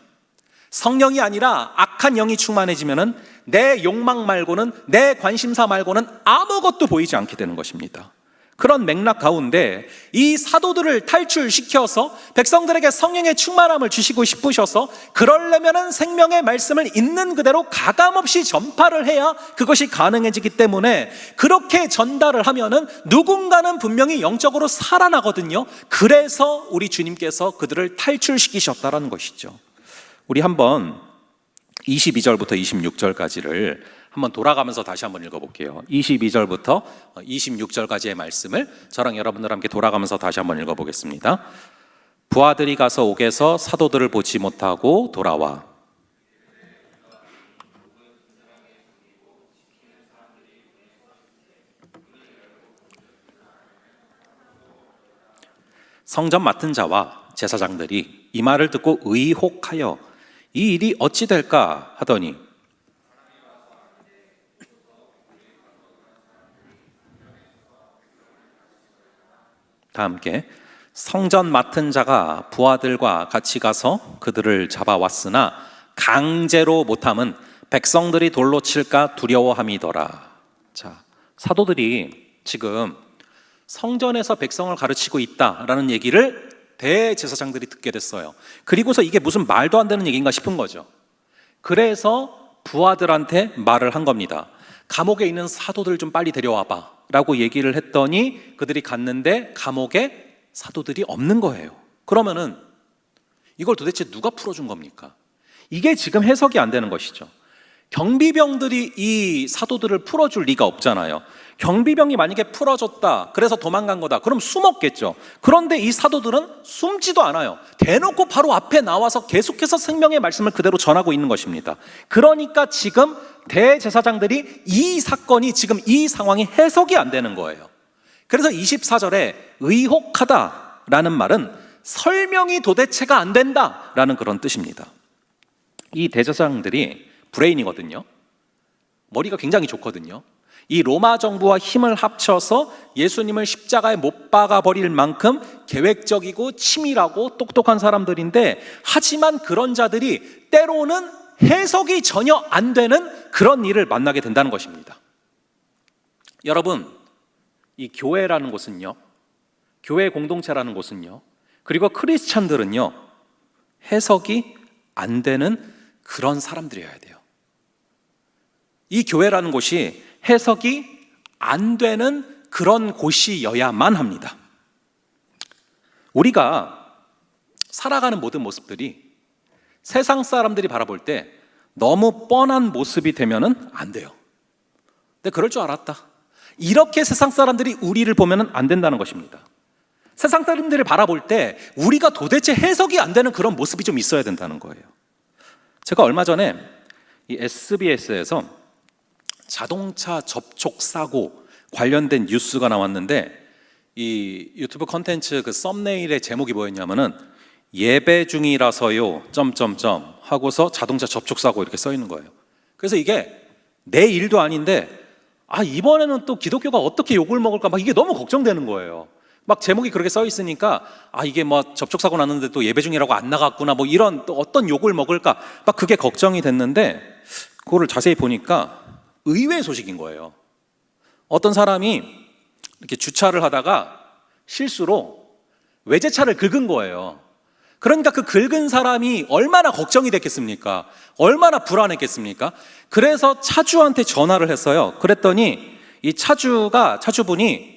[SPEAKER 3] 성령이 아니라 악한 영이 충만해지면 내 욕망 말고는, 내 관심사 말고는 아무것도 보이지 않게 되는 것입니다. 그런 맥락 가운데 이 사도들을 탈출시켜서 백성들에게 성령의 충만함을 주시고 싶으셔서 그러려면 생명의 말씀을 있는 그대로 가감없이 전파를 해야 그것이 가능해지기 때문에 그렇게 전달을 하면은 누군가는 분명히 영적으로 살아나거든요. 그래서 우리 주님께서 그들을 탈출시키셨다라는 것이죠. 우리 한번 22절부터 26절까지를 한번 돌아가면서 다시 한번 읽어볼게요. 22절부터 26절까지의 말씀을 저랑 여러분들 함께 돌아가면서 다시 한번 읽어보겠습니다. 부하들이 가서 옥에서 사도들을 보지 못하고 돌아와 성전 맡은 자와 제사장들이 이 말을 듣고 의혹하여 이 일이 어찌 될까 하더니 다 함께 성전 맡은 자가 부하들과 같이 가서 그들을 잡아왔으나 강제로 못함은 백성들이 돌로 칠까 두려워함이더라. 자, 사도들이 지금 성전에서 백성을 가르치고 있다라는 얘기를 대제사장들이 듣게 됐어요. 그리고서 이게 무슨 말도 안 되는 얘기인가 싶은 거죠. 그래서 부하들한테 말을 한 겁니다. 감옥에 있는 사도들 좀 빨리 데려와봐 라고 얘기를 했더니 그들이 갔는데 감옥에 사도들이 없는 거예요. 그러면은 이걸 도대체 누가 풀어준 겁니까? 이게 지금 해석이 안 되는 것이죠. 경비병들이 이 사도들을 풀어줄 리가 없잖아요. 경비병이 만약에 풀어줬다, 그래서 도망간 거다, 그럼 숨었겠죠. 그런데 이 사도들은 숨지도 않아요. 대놓고 바로 앞에 나와서 계속해서 생명의 말씀을 그대로 전하고 있는 것입니다. 그러니까 지금 대제사장들이 이 사건이 지금 이 상황이 해석이 안 되는 거예요. 그래서 24절에 의혹하다라는 말은 설명이 도대체가 안 된다라는 그런 뜻입니다. 이 대제사장들이 브레인이거든요. 머리가 굉장히 좋거든요. 이 로마 정부와 힘을 합쳐서 예수님을 십자가에 못 박아 버릴 만큼 계획적이고 치밀하고 똑똑한 사람들인데, 하지만 그런 자들이 때로는 해석이 전혀 안 되는 그런 일을 만나게 된다는 것입니다. 여러분, 이 교회라는 곳은요, 교회 공동체라는 곳은요, 그리고 크리스찬들은요, 해석이 안 되는 그런 사람들이어야 돼요. 이 교회라는 곳이 해석이 안 되는 그런 곳이어야만 합니다. 우리가 살아가는 모든 모습들이 세상 사람들이 바라볼 때 너무 뻔한 모습이 되면은 안 돼요. 근데 그럴 줄 알았다. 이렇게 세상 사람들이 우리를 보면은 안 된다는 것입니다. 세상 사람들을 바라볼 때 우리가 도대체 해석이 안 되는 그런 모습이 좀 있어야 된다는 거예요. 제가 얼마 전에 이 SBS에서 자동차 접촉 사고 관련된 뉴스가 나왔는데, 이 유튜브 컨텐츠 그 썸네일의 제목이 뭐였냐면은 예배 중이라서요 점점점 하고서 자동차 접촉 사고 이렇게 써 있는 거예요. 그래서 이게 내 일도 아닌데 이번에는 또 기독교가 어떻게 욕을 먹을까 막 이게 너무 걱정되는 거예요. 막 제목이 그렇게 써 있으니까 이게 뭐 접촉 사고 났는데 또 예배 중이라고 안 나갔구나, 뭐 이런 또 어떤 욕을 먹을까 막 그게 걱정이 됐는데, 그거를 자세히 보니까 의외의 소식인 거예요. 어떤 사람이 이렇게 주차를 하다가 실수로 외제차를 긁은 거예요. 그러니까 그 긁은 사람이 얼마나 걱정이 됐겠습니까? 얼마나 불안했겠습니까? 그래서 차주한테 전화를 했어요. 그랬더니 이 차주분이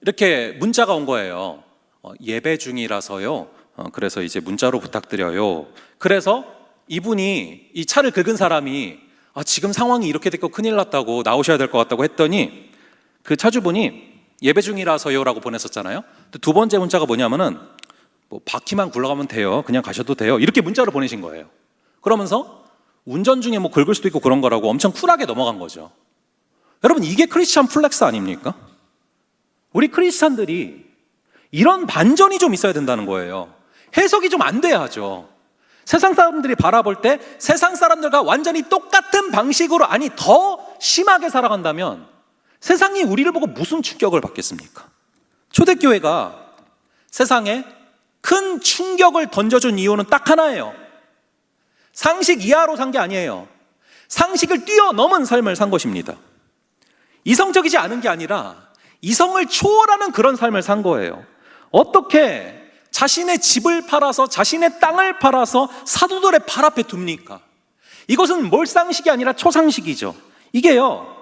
[SPEAKER 3] 이렇게 문자가 온 거예요. 예배 중이라서요. 그래서 이제 문자로 부탁드려요. 그래서 이분이, 이 차를 긁은 사람이 지금 상황이 이렇게 됐고 큰일 났다고 나오셔야 될 것 같다고 했더니 그 차주분이 예배 중이라서요 라고 보냈었잖아요. 두 번째 문자가 뭐냐면은 뭐 바퀴만 굴러가면 돼요, 그냥 가셔도 돼요, 이렇게 문자로 보내신 거예요. 그러면서 운전 중에 뭐 긁을 수도 있고 그런 거라고 엄청 쿨하게 넘어간 거죠. 여러분, 이게 크리스찬 플렉스 아닙니까? 우리 크리스찬들이 이런 반전이 좀 있어야 된다는 거예요. 해석이 좀 안 돼야 하죠. 세상 사람들이 바라볼 때 세상 사람들과 완전히 똑같은 방식으로, 아니 더 심하게 살아간다면 세상이 우리를 보고 무슨 충격을 받겠습니까? 초대교회가 세상에 큰 충격을 던져준 이유는 딱 하나예요. 상식 이하로 산 게 아니에요. 상식을 뛰어넘은 삶을 산 것입니다. 이성적이지 않은 게 아니라 이성을 초월하는 그런 삶을 산 거예요. 어떻게 자신의 집을 팔아서, 자신의 땅을 팔아서 사도들의 발 앞에 둡니까? 이것은 몰상식이 아니라 초상식이죠. 이게요,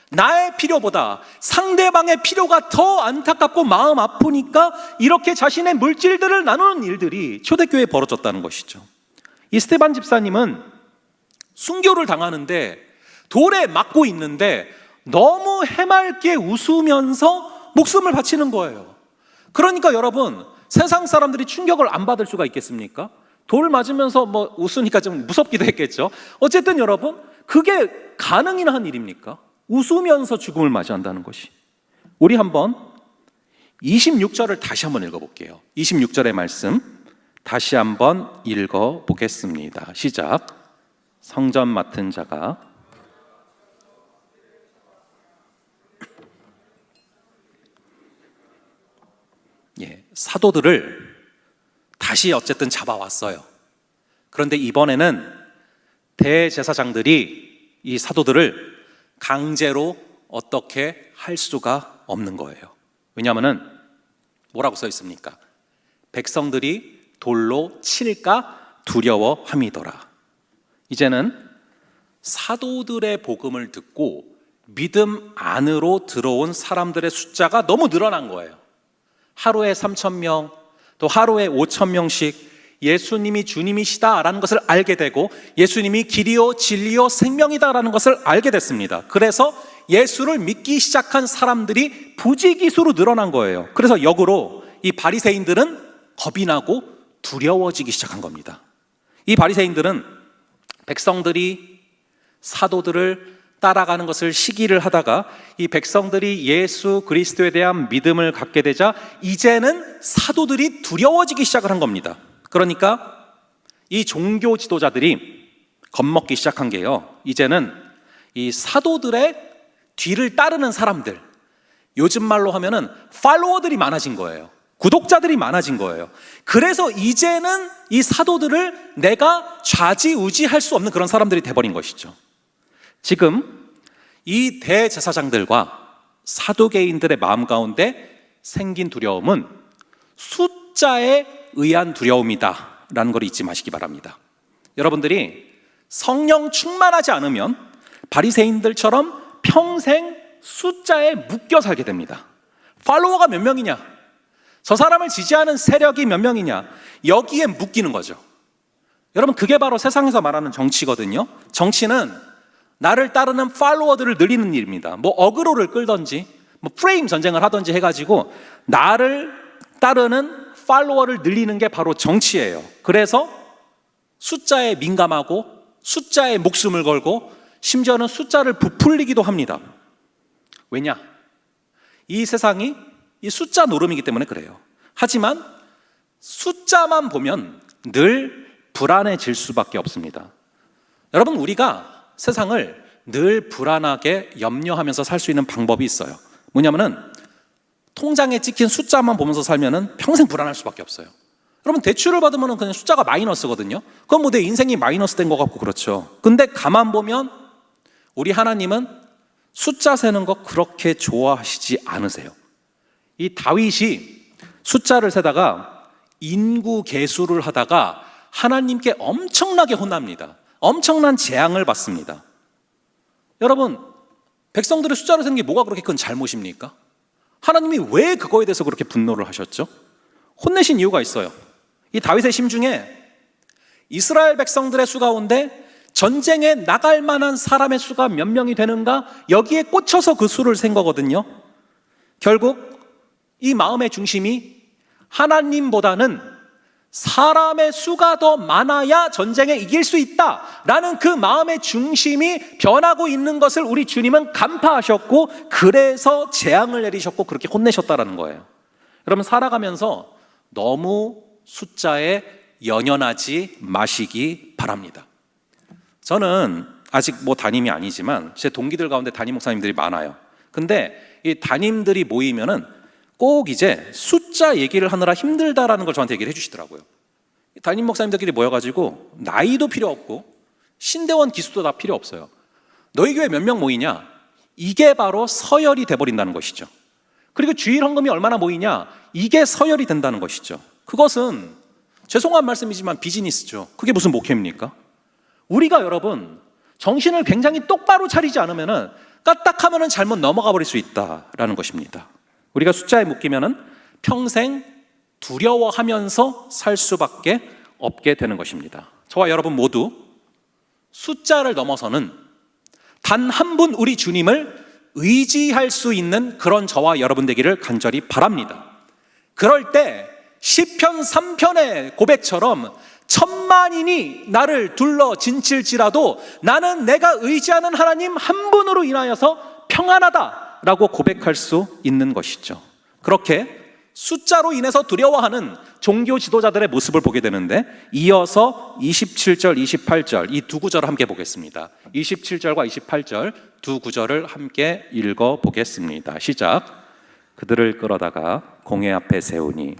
[SPEAKER 3] 나의 필요보다 상대방의 필요가 더 안타깝고 마음 아프니까 이렇게 자신의 물질들을 나누는 일들이 초대교회에 벌어졌다는 것이죠. 이 스테반 집사님은 순교를 당하는데 돌에 맞고 있는데 너무 해맑게 웃으면서 목숨을 바치는 거예요. 그러니까 여러분, 세상 사람들이 충격을 안 받을 수가 있겠습니까? 돌 맞으면서 뭐 웃으니까 좀 무섭기도 했겠죠. 어쨌든 여러분, 그게 가능이나 한 일입니까? 웃으면서 죽음을 맞이한다는 것이. 우리 한번 26절을 다시 한번 읽어볼게요. 26절의 말씀 다시 한번 읽어보겠습니다. 시작. 성전 맡은 자가 사도들을 다시 어쨌든 잡아왔어요. 그런데 이번에는 대제사장들이 이 사도들을 강제로 어떻게 할 수가 없는 거예요. 왜냐하면 뭐라고 써 있습니까? 백성들이 돌로 칠까 두려워함이더라. 이제는 사도들의 복음을 듣고 믿음 안으로 들어온 사람들의 숫자가 너무 늘어난 거예요. 하루에 3,000명, 또 하루에 5,000명씩 예수님이 주님이시다라는 것을 알게 되고 예수님이 길이요 진리요 생명이다라는 것을 알게 됐습니다. 그래서 예수를 믿기 시작한 사람들이 부지기수로 늘어난 거예요. 그래서 역으로 이 바리새인들은 겁이 나고 두려워지기 시작한 겁니다. 이 바리새인들은 백성들이 사도들을 따라가는 것을 시기를 하다가 이 백성들이 예수 그리스도에 대한 믿음을 갖게 되자 이제는 사도들이 두려워지기 시작을 한 겁니다. 그러니까 이 종교 지도자들이 겁먹기 시작한 게요, 이제는 이 사도들의 뒤를 따르는 사람들, 요즘 말로 하면은 팔로워들이 많아진 거예요. 구독자들이 많아진 거예요. 그래서 이제는 이 사도들을 내가 좌지우지할 수 없는 그런 사람들이 돼버린 것이죠. 지금 이 대제사장들과 사두개인들의 마음 가운데 생긴 두려움은 숫자에 의한 두려움이다 라는 걸 잊지 마시기 바랍니다. 여러분들이 성령 충만하지 않으면 바리새인들처럼 평생 숫자에 묶여 살게 됩니다. 팔로워가 몇 명이냐, 저 사람을 지지하는 세력이 몇 명이냐, 여기에 묶이는 거죠. 여러분, 그게 바로 세상에서 말하는 정치거든요. 정치는 나를 따르는 팔로워들을 늘리는 일입니다. 뭐 어그로를 끌던지 뭐 프레임 전쟁을 하던지 해가지고 나를 따르는 팔로워를 늘리는 게 바로 정치예요. 그래서 숫자에 민감하고 숫자에 목숨을 걸고 심지어는 숫자를 부풀리기도 합니다. 왜냐? 이 세상이 이 숫자 노름이기 때문에 그래요. 하지만 숫자만 보면 늘 불안해질 수밖에 없습니다. 여러분, 우리가 세상을 늘 불안하게 염려하면서 살 수 있는 방법이 있어요. 뭐냐면은 통장에 찍힌 숫자만 보면서 살면은 평생 불안할 수밖에 없어요. 여러분, 대출을 받으면은 그냥 숫자가 마이너스거든요. 그건 뭐 내 인생이 마이너스 된 것 같고 그렇죠. 근데 가만 보면 우리 하나님은 숫자 세는 거 그렇게 좋아하시지 않으세요. 이 다윗이 숫자를 세다가 인구 계수를 하다가 하나님께 엄청나게 혼납니다. 엄청난 재앙을 받습니다. 여러분, 백성들의 숫자를 세는 게 뭐가 그렇게 큰 잘못입니까? 하나님이 왜 그거에 대해서 그렇게 분노를 하셨죠? 혼내신 이유가 있어요. 이 다윗의 심중에 이스라엘 백성들의 수 가운데 전쟁에 나갈 만한 사람의 수가 몇 명이 되는가, 여기에 꽂혀서 그 수를 센 거거든요. 결국 이 마음의 중심이 하나님보다는 사람의 수가 더 많아야 전쟁에 이길 수 있다라는 그 마음의 중심이 변하고 있는 것을 우리 주님은 간파하셨고, 그래서 재앙을 내리셨고 그렇게 혼내셨다라는 거예요. 여러분, 살아가면서 너무 숫자에 연연하지 마시기 바랍니다. 저는 아직 담임이 아니지만 제 동기들 가운데 담임 목사님들이 많아요. 근데 이 담임들이 모이면은 꼭 이제 숫자 얘기를 하느라 힘들다라는 걸 저한테 얘기를 해주시더라고요. 담임 목사님들끼리 모여가지고 나이도 필요 없고 신대원 기수도 다 필요 없어요. 너희 교회 몇 명 모이냐? 이게 바로 서열이 돼버린다는 것이죠. 그리고 주일 헌금이 얼마나 모이냐? 이게 서열이 된다는 것이죠. 그것은 죄송한 말씀이지만 비즈니스죠. 그게 무슨 목회입니까? 우리가 여러분 정신을 굉장히 똑바로 차리지 않으면은 까딱하면은 잘못 넘어가 버릴 수 있다라는 것입니다. 우리가 숫자에 묶이면은 평생 두려워하면서 살 수밖에 없게 되는 것입니다. 저와 여러분 모두 숫자를 넘어서는 단 한 분 우리 주님을 의지할 수 있는 그런 저와 여러분 되기를 간절히 바랍니다. 그럴 때 시편 3편의 고백처럼 천만인이 나를 둘러 진칠지라도 나는 내가 의지하는 하나님 한 분으로 인하여서 평안하다라고 고백할 수 있는 것이죠. 그렇게 숫자로 인해서 두려워하는 종교 지도자들의 모습을 보게 되는데, 이어서 27절, 28절 이 두 구절을 함께 보겠습니다. 27절과 28절 두 구절을 함께 읽어보겠습니다. 시작. 그들을 끌어다가 공회 앞에 세우니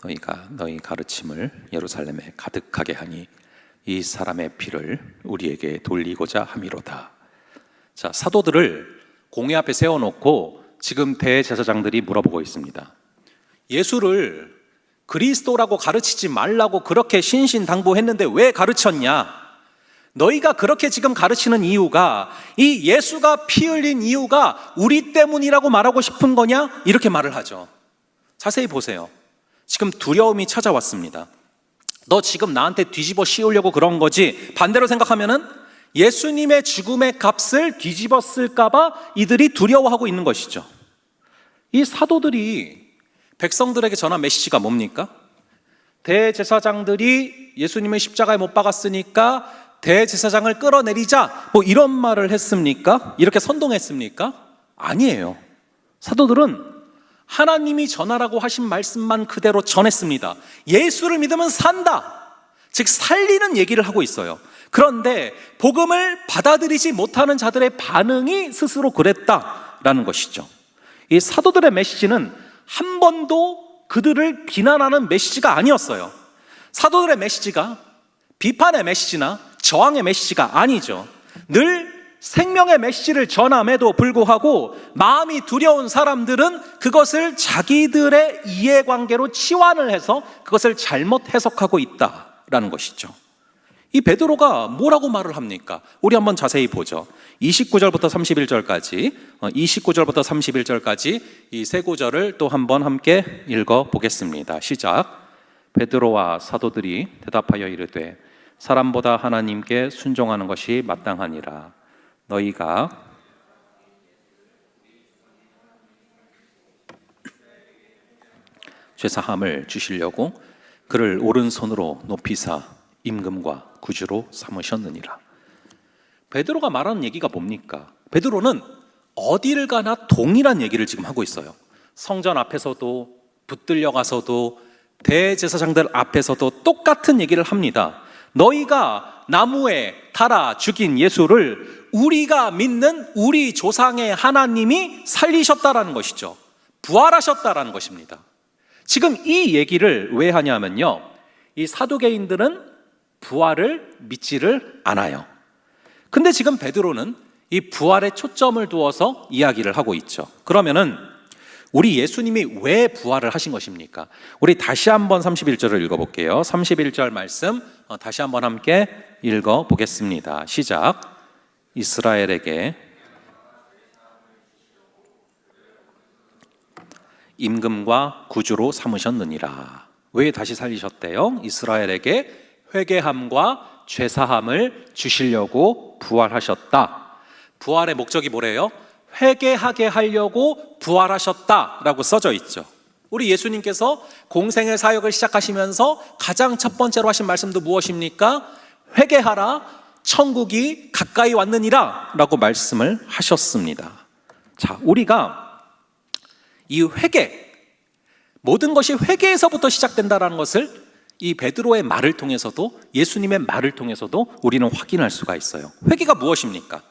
[SPEAKER 3] 너희가 너희 가르침을 예루살렘에 가득하게 하니 이 사람의 피를 우리에게 돌리고자 함이로다. 자, 사도들을 공회 앞에 세워놓고 지금 대제사장들이 물어보고 있습니다. 예수를 그리스도라고 가르치지 말라고 그렇게 신신당부했는데 왜 가르쳤냐? 너희가 그렇게 지금 가르치는 이유가, 이 예수가 피 흘린 이유가 우리 때문이라고 말하고 싶은 거냐? 이렇게 말을 하죠. 자세히 보세요. 지금 두려움이 찾아왔습니다. 너 지금 나한테 뒤집어 씌우려고 그런 거지? 반대로 생각하면은 예수님의 죽음의 값을 뒤집어 쓸까봐 이들이 두려워하고 있는 것이죠. 이 사도들이 백성들에게 전한 메시지가 뭡니까? 대제사장들이 예수님을 십자가에 못 박았으니까 대제사장을 끌어내리자, 이런 말을 했습니까? 이렇게 선동했습니까? 아니에요. 사도들은 하나님이 전하라고 하신 말씀만 그대로 전했습니다. 예수를 믿으면 산다, 즉 살리는 얘기를 하고 있어요. 그런데 복음을 받아들이지 못하는 자들의 반응이 스스로 그랬다라는 것이죠. 이 사도들의 메시지는 한 번도 그들을 비난하는 메시지가 아니었어요. 사도들의 메시지가 비판의 메시지나 저항의 메시지가 아니죠. 늘 생명의 메시지를 전함에도 불구하고 마음이 두려운 사람들은 그것을 자기들의 이해관계로 치환을 해서 그것을 잘못 해석하고 있다라는 것이죠. 이 베드로가 뭐라고 말을 합니까? 우리 한번 자세히 보죠. 29절부터 31절까지, 29절부터 31절까지 이 세 구절을 또 한번 함께 읽어보겠습니다. 시작. 베드로와 사도들이 대답하여 이르되 사람보다 하나님께 순종하는 것이 마땅하니라. 너희가 죄사함을 주시려고 그를 오른손으로 높이사 임금과 구주로 삼으셨느니라. 베드로가 말하는 얘기가 뭡니까? 베드로는 어디를 가나 동일한 얘기를 지금 하고 있어요. 성전 앞에서도 붙들려 가서도 대제사장들 앞에서도 똑같은 얘기를 합니다. 너희가 나무에 달아 죽인 예수를 우리가 믿는 우리 조상의 하나님이 살리셨다라는 것이죠. 부활하셨다라는 것입니다. 지금 이 얘기를 왜 하냐면요, 이 사두개인들은 부활을 믿지를 않아요. 근데 지금 베드로는 이 부활에 초점을 두어서 이야기를 하고 있죠. 그러면은 우리 예수님이 왜 부활을 하신 것입니까? 우리 다시 한번 31절을 읽어볼게요. 31절 말씀 다시 한번 함께 읽어보겠습니다. 시작. 이스라엘에게 임금과 구주로 삼으셨느니라. 왜 다시 살리셨대요? 이스라엘에게 회개함과 죄사함을 주시려고 부활하셨다. 부활의 목적이 뭐래요? 회개하게 하려고 부활하셨다라고 써져 있죠. 우리 예수님께서 공생의 사역을 시작하시면서 가장 첫 번째로 하신 말씀도 무엇입니까? 회개하라, 천국이 가까이 왔느니라 라고 말씀을 하셨습니다. 자, 우리가 이 회개, 모든 것이 회개에서부터 시작된다는 것을 이 베드로의 말을 통해서도, 예수님의 말을 통해서도 우리는 확인할 수가 있어요. 회개가 무엇입니까?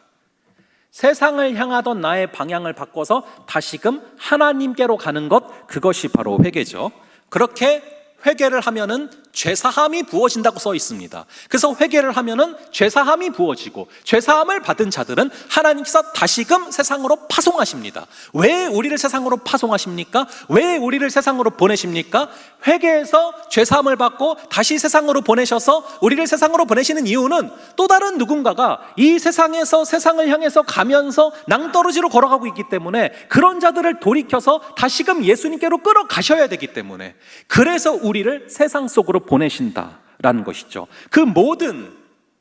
[SPEAKER 3] 세상을 향하던 나의 방향을 바꿔서 다시금 하나님께로 가는 것, 그것이 바로 회개죠. 그렇게 회개를 하면은 죄사함이 부어진다고 써 있습니다. 그래서 회개를 하면은 죄사함이 부어지고, 죄사함을 받은 자들은 하나님께서 다시금 세상으로 파송하십니다. 왜 우리를 세상으로 파송하십니까? 왜 우리를 세상으로 보내십니까? 회개해서 죄사함을 받고 다시 세상으로 보내셔서 우리를 세상으로 보내시는 이유는 또 다른 누군가가 이 세상에서 세상을 향해서 가면서 낭떠러지로 걸어가고 있기 때문에 그런 자들을 돌이켜서 다시금 예수님께로 끌어가셔야 되기 때문에, 그래서 우리를 세상 속으로 보내신다라는 것이죠. 그 모든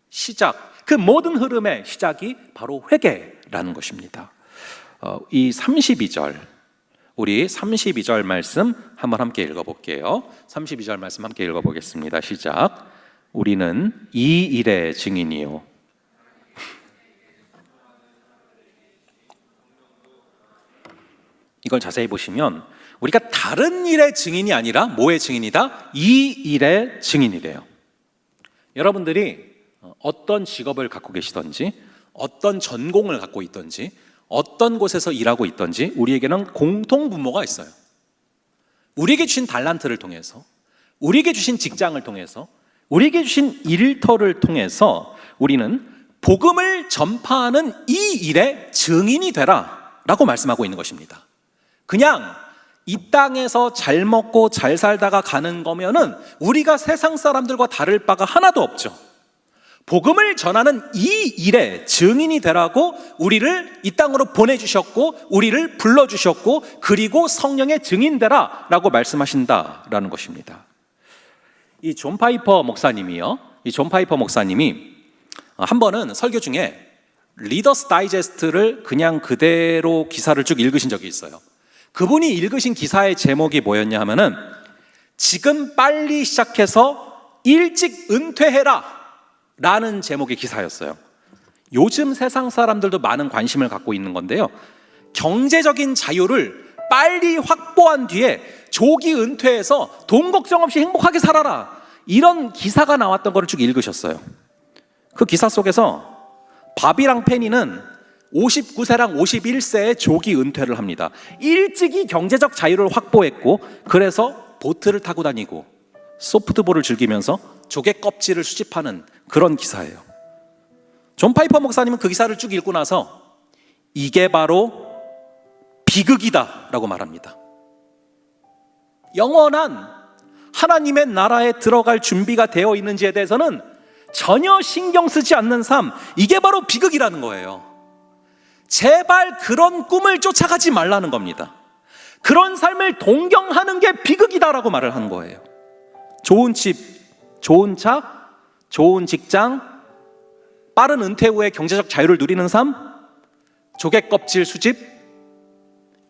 [SPEAKER 3] 시작, 그 모든 흐름의 시작이 바로 회개라는 것입니다. 이 32절, 우리 32절 말씀 한번 함께 읽어볼게요. 32절 말씀 함께 읽어보겠습니다. 시작. 우리는 이 일의 증인이요. 이걸 자세히 보시면 우리가 다른 일의 증인이 아니라 뭐의 증인이다? 이 일의 증인이래요. 여러분들이 어떤 직업을 갖고 계시든지, 어떤 전공을 갖고 있든지, 어떤 곳에서 일하고 있든지 우리에게는 공통분모가 있어요. 우리에게 주신 달란트를 통해서, 우리에게 주신 직장을 통해서, 우리에게 주신 일터를 통해서 우리는 복음을 전파하는 이 일의 증인이 되라 라고 말씀하고 있는 것입니다. 그냥 이 땅에서 잘 먹고 잘 살다가 가는 거면은 우리가 세상 사람들과 다를 바가 하나도 없죠. 복음을 전하는 이 일의 증인이 되라고 우리를 이 땅으로 보내주셨고, 우리를 불러주셨고, 그리고 성령의 증인 되라 라고 말씀하신다라는 것입니다. 이 존 파이퍼 목사님이요, 이 존 파이퍼 목사님이 한 번은 설교 중에 리더스 다이제스트를 그냥 그대로 기사를 쭉 읽으신 적이 있어요. 그분이 읽으신 기사의 제목이 뭐였냐 하면은 지금 빨리 시작해서 일찍 은퇴해라 라는 제목의 기사였어요. 요즘 세상 사람들도 많은 관심을 갖고 있는 건데요, 경제적인 자유를 빨리 확보한 뒤에 조기 은퇴해서 돈 걱정 없이 행복하게 살아라, 이런 기사가 나왔던 거를 쭉 읽으셨어요. 그 기사 속에서 바비랑 페니는 59세랑 51세에 조기 은퇴를 합니다. 일찍이 경제적 자유를 확보했고, 그래서 보트를 타고 다니고 소프트볼을 즐기면서 조개 껍질을 수집하는 그런 기사예요. 존 파이퍼 목사님은 그 기사를 쭉 읽고 나서 이게 바로 비극이다 라고 말합니다. 영원한 하나님의 나라에 들어갈 준비가 되어 있는지에 대해서는 전혀 신경 쓰지 않는 삶, 이게 바로 비극이라는 거예요. 제발 그런 꿈을 쫓아가지 말라는 겁니다. 그런 삶을 동경하는 게 비극이다라고 말을 하는 거예요. 좋은 집, 좋은 차, 좋은 직장, 빠른 은퇴 후에 경제적 자유를 누리는 삶, 조개 껍질 수집,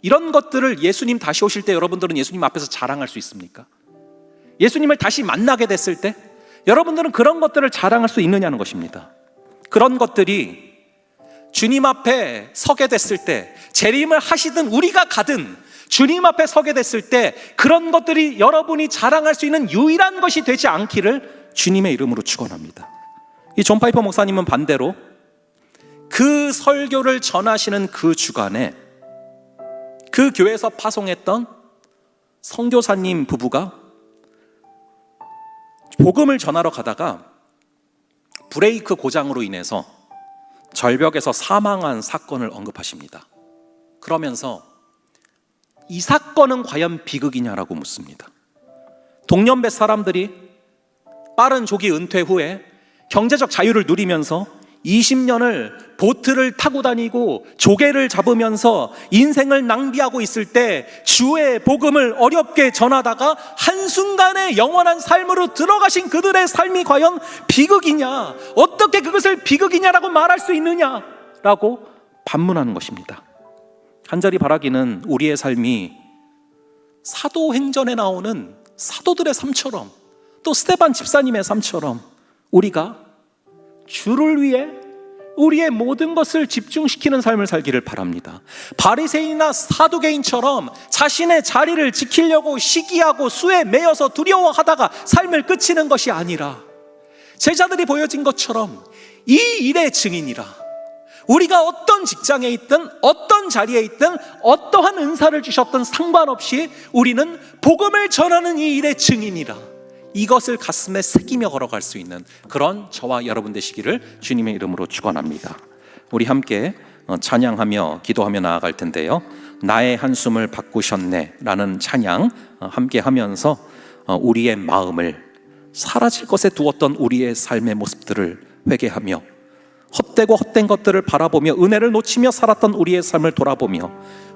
[SPEAKER 3] 이런 것들을 예수님 다시 오실 때 여러분들은 예수님 앞에서 자랑할 수 있습니까? 예수님을 다시 만나게 됐을 때 여러분들은 그런 것들을 자랑할 수 있느냐는 것입니다. 그런 것들이 주님 앞에 서게 됐을 때, 재림을 하시든 우리가 가든 주님 앞에 서게 됐을 때 그런 것들이 여러분이 자랑할 수 있는 유일한 것이 되지 않기를 주님의 이름으로 축원합니다. 이 존 파이퍼 목사님은 반대로 그 설교를 전하시는 그 주간에 그 교회에서 파송했던 선교사님 부부가 복음을 전하러 가다가 브레이크 고장으로 인해서 절벽에서 사망한 사건을 언급하십니다. 그러면서 이 사건은 과연 비극이냐라고 묻습니다. 동년배 사람들이 빠른 조기 은퇴 후에 경제적 자유를 누리면서 20년을 보트를 타고 다니고 조개를 잡으면서 인생을 낭비하고 있을 때 주의 복음을 어렵게 전하다가 한순간에 영원한 삶으로 들어가신 그들의 삶이 과연 비극이냐, 어떻게 그것을 비극이냐라고 말할 수 있느냐라고 반문하는 것입니다. 간절히 바라기는 우리의 삶이 사도행전에 나오는 사도들의 삶처럼, 또 스데반 집사님의 삶처럼 우리가 주를 위해 우리의 모든 것을 집중시키는 삶을 살기를 바랍니다. 바리새인이나 사두개인처럼 자신의 자리를 지키려고 시기하고 수에 매여서 두려워하다가 삶을 끝이는 것이 아니라 제자들이 보여진 것처럼 이 일의 증인이라, 우리가 어떤 직장에 있든 어떤 자리에 있든 어떠한 은사를 주셨든 상관없이 우리는 복음을 전하는 이 일의 증인이라, 이것을 가슴에 새기며 걸어갈 수 있는 그런 저와 여러분 되시기를 주님의 이름으로 축원합니다. 우리 함께 찬양하며 기도하며 나아갈 텐데요, 나의 한숨을 바꾸셨네 라는 찬양 함께 하면서 우리의 마음을 사라질 것에 두었던 우리의 삶의 모습들을 회개하며 헛되고 헛된 것들을 바라보며 은혜를 놓치며 살았던 우리의 삶을 돌아보며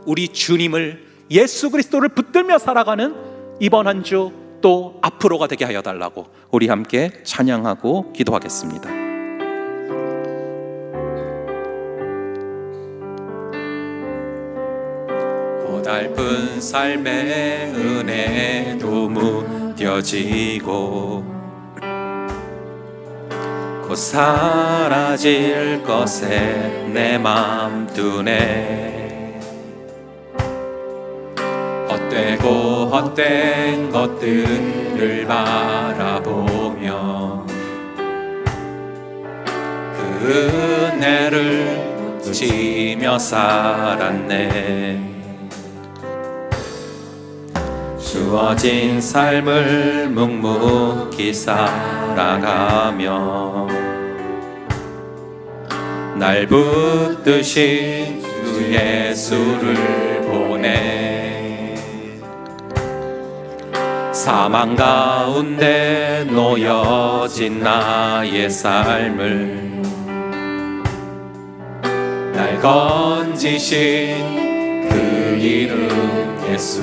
[SPEAKER 3] 우리 주님을, 예수 그리스도를 붙들며 살아가는 이번 한 주 또 앞으로가 되게 하여 달라고 우리 함께 찬양하고 기도하겠습니다. 고달픈 삶의 은혜도 무뎌지고 곧 사라질 것에 내 맘 두네. 헛되고 헛된 것들을 바라보며 그 은혜를 놓치며 살았네. 주어진 삶을 묵묵히 살아가며 날 붙드신 주 예수를 보내. 사망 가운데 놓여진 나의 삶을 날 건지신 그 이름 예수.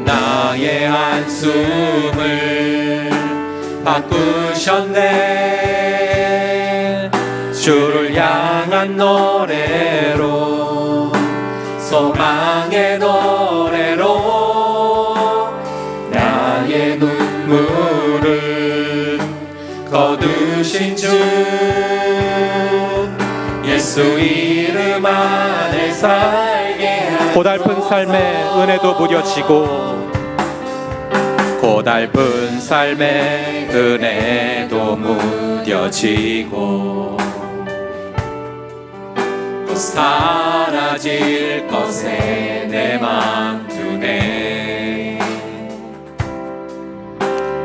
[SPEAKER 3] 나의 한숨을 바꾸셨네. 주를 향한 노래로, 소망의 노래로 나의 눈물을 거두신 주 예수 이름 안에 살게 하소서.
[SPEAKER 2] 고달픈 삶의 은혜도 무뎌지고
[SPEAKER 3] 고달픈 삶의 은혜도 무뎌지고 또 사라질 것에 내 맘 두네.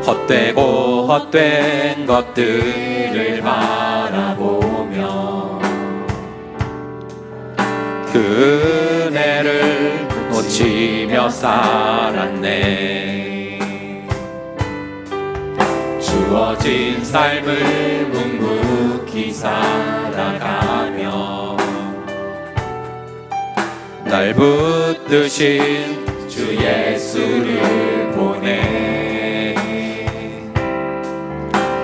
[SPEAKER 3] 헛되고 헛된 것들을 바라보며 그 은혜를 놓치며 살았네. 주어진 삶을 묵묵히 살아가며 날 붙드신 주 예수를 보내.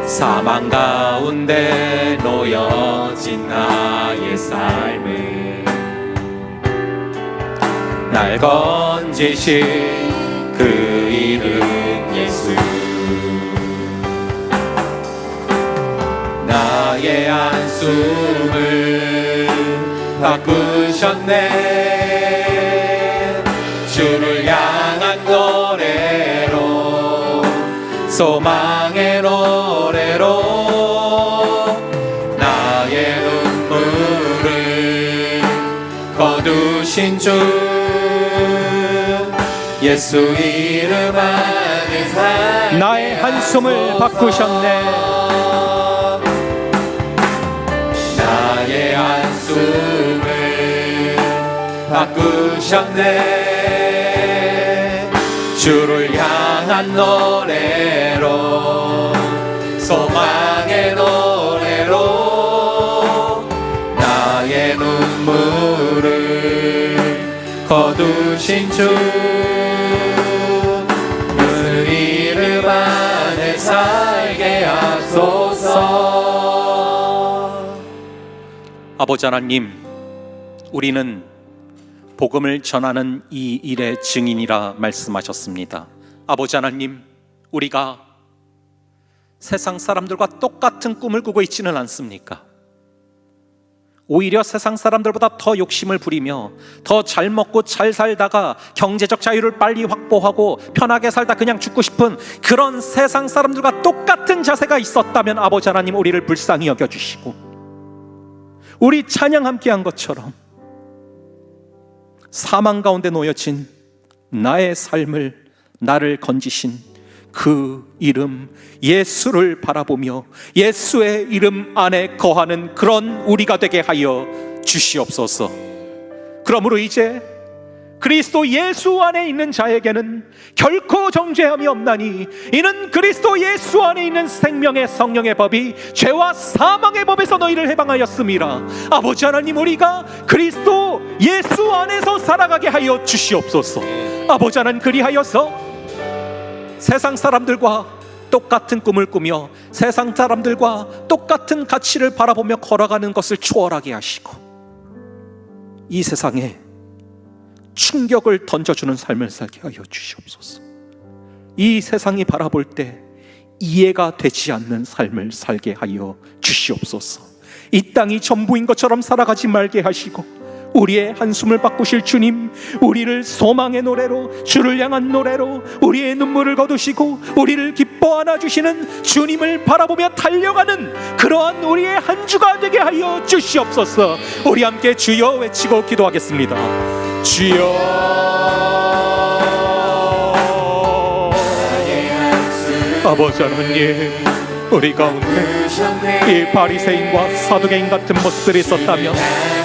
[SPEAKER 3] 사망 가운데 놓여진 나의 삶을 날 건지신 그 이름 예수. 나의 한숨을 바꾸셨네. 주를 향한 노래로, 소망의 노래로 나의 눈물을 거두신 주 예수 이름 안에 살게
[SPEAKER 2] 나의 한숨을 바꾸셨네.
[SPEAKER 3] 나의 한숨을 바꾸셨네. 주를 향한 노래로, 소망의 노래로 나의 눈물을 거두신 주 그 이름 안에 살게 하소서. 아버지 하나님, 우리는 복음을 전하는 이 일의 증인이라 말씀하셨습니다. 아버지 하나님, 우리가 세상 사람들과 똑같은 꿈을 꾸고 있지는 않습니까? 오히려 세상 사람들보다 더 욕심을 부리며 더 잘 먹고 잘 살다가 경제적 자유를 빨리 확보하고 편하게 살다 그냥 죽고 싶은 그런 세상 사람들과 똑같은 자세가 있었다면 아버지 하나님, 우리를 불쌍히 여겨주시고 우리 찬양 함께한 것처럼 사망 가운데 놓여진 나의 삶을, 나를 건지신 그 이름 예수를 바라보며 예수의 이름 안에 거하는 그런 우리가 되게 하여 주시옵소서. 그러므로 이제 그리스도 예수 안에 있는 자에게는 결코 정죄함이 없나니 이는 그리스도 예수 안에 있는 생명의 성령의 법이 죄와 사망의 법에서 너희를 해방하였음이라. 아버지 하나님, 우리가 그리스도 예수 안에서 살아가게 하여 주시옵소서. 아버지 하나님, 그리하여서 세상 사람들과 똑같은 꿈을 꾸며 세상 사람들과 똑같은 가치를 바라보며 걸어가는 것을 초월하게 하시고 이 세상에 충격을 던져주는 삶을 살게 하여 주시옵소서. 이 세상이 바라볼 때 이해가 되지 않는 삶을 살게 하여 주시옵소서. 이 땅이 전부인 것처럼 살아가지 말게 하시고 우리의 한숨을 바꾸실 주님, 우리를 소망의 노래로, 주를 향한 노래로 우리의 눈물을 거두시고 우리를 기뻐 안아주시는 주님을 바라보며 달려가는 그러한 우리의 한 주가 되게 하여 주시옵소서. 우리 함께 주여 외치고 기도하겠습니다. 주여. 아버지 하나님, 우리 가운데 이 바리새인과 사두개인 같은 모습들이 있었다면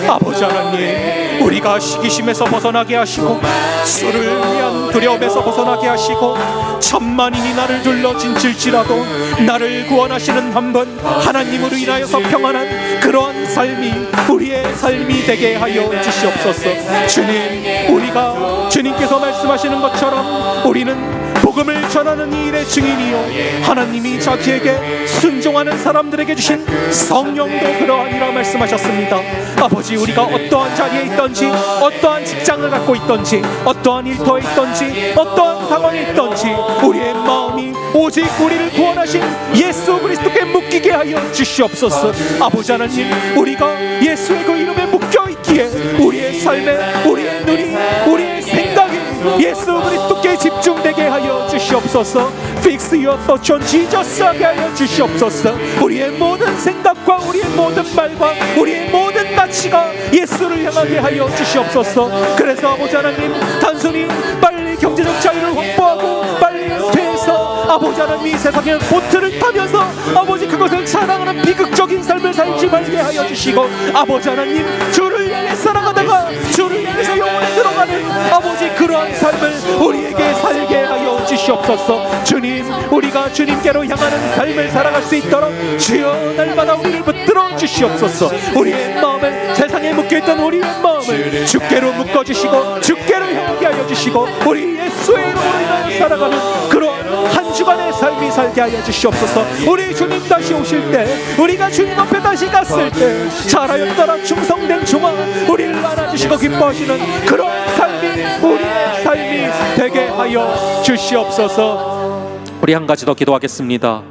[SPEAKER 3] 아버지 하나님, 우리가 시기심에서 벗어나게 하시고 술을 위한 두려움에서 벗어나게 하시고 천만인이 나를 둘러진질지라도 나를 구원하시는 한 분 하나님으로 인하여서 평안한 그러한 삶이 우리의 삶이 되게 하여 주시옵소서. 주님, 우리가 주님께서 말씀하시는 것처럼 우리는 복음을 전하는 이 일의 증인이요 하나님이 자기에게 순종하는 사람들에게 주신 성령도 그러하니라 말씀하셨습니다. 아버지, 우리가 어떠한 자리에 있든지 어떠한 직장을 갖고 있든지 어떠한 일터에 있든지 어떠한 상황에 있든지 우리의 마음이 오직 우리를 구원하신 예수 그리스도께 묶이게 하여 주시옵소서. 아버지 하나님, 우리가 예수의 그 이름에 묶여있기에 우리의 삶에 우리의 눈이 우리의 생각이 예수 그리스도께 집중되게 하여 주시옵소서. Fix your thoughts on Jesus 하게 하여 주시옵소서. 우리의 모든 생각과 우리의 모든 말과 우리의 모든 가치가 예수를 향하게 하여 주시옵소서. 그래서 아버지 하나님, 단순히 빨리 경제적 자유를 확보하고 빨리 은퇴해서 아버지 하나님 이 세상의 보트를 타면서 아버지 그것을 자랑하는 비극적인 삶을 살지 말게 하여 주시고 아버지 하나님, 주를 향해 살아가다가 주를 향해서 영원에 들어가는 아버지 그러한 삶을 우리에게 살게 하여 주시옵소서. 주님, 우리가 주님께로 향하는 삶을 살아갈 수 있도록 주여 날마다 우리를 붙들어 주시옵소서. 우리의 마음을, 세상에 묶여있던 우리의 마음을 주께로 묶어주시고 주께로 향하게 하여 주시고 우리 예수의 이름으로 인하여 살아가는 그런 한 주간의 삶이 살게 하여 주시옵소서. 우리 주님 다시 오실 때, 우리가 주님 앞에 다시 갔을 때 잘하였더라 충성된 종아, 우리를 안아주시고 기뻐하시는 그런 삶이 우리의 삶이 되게 하여 주시옵소서. 우리 한 가지 더 기도하겠습니다.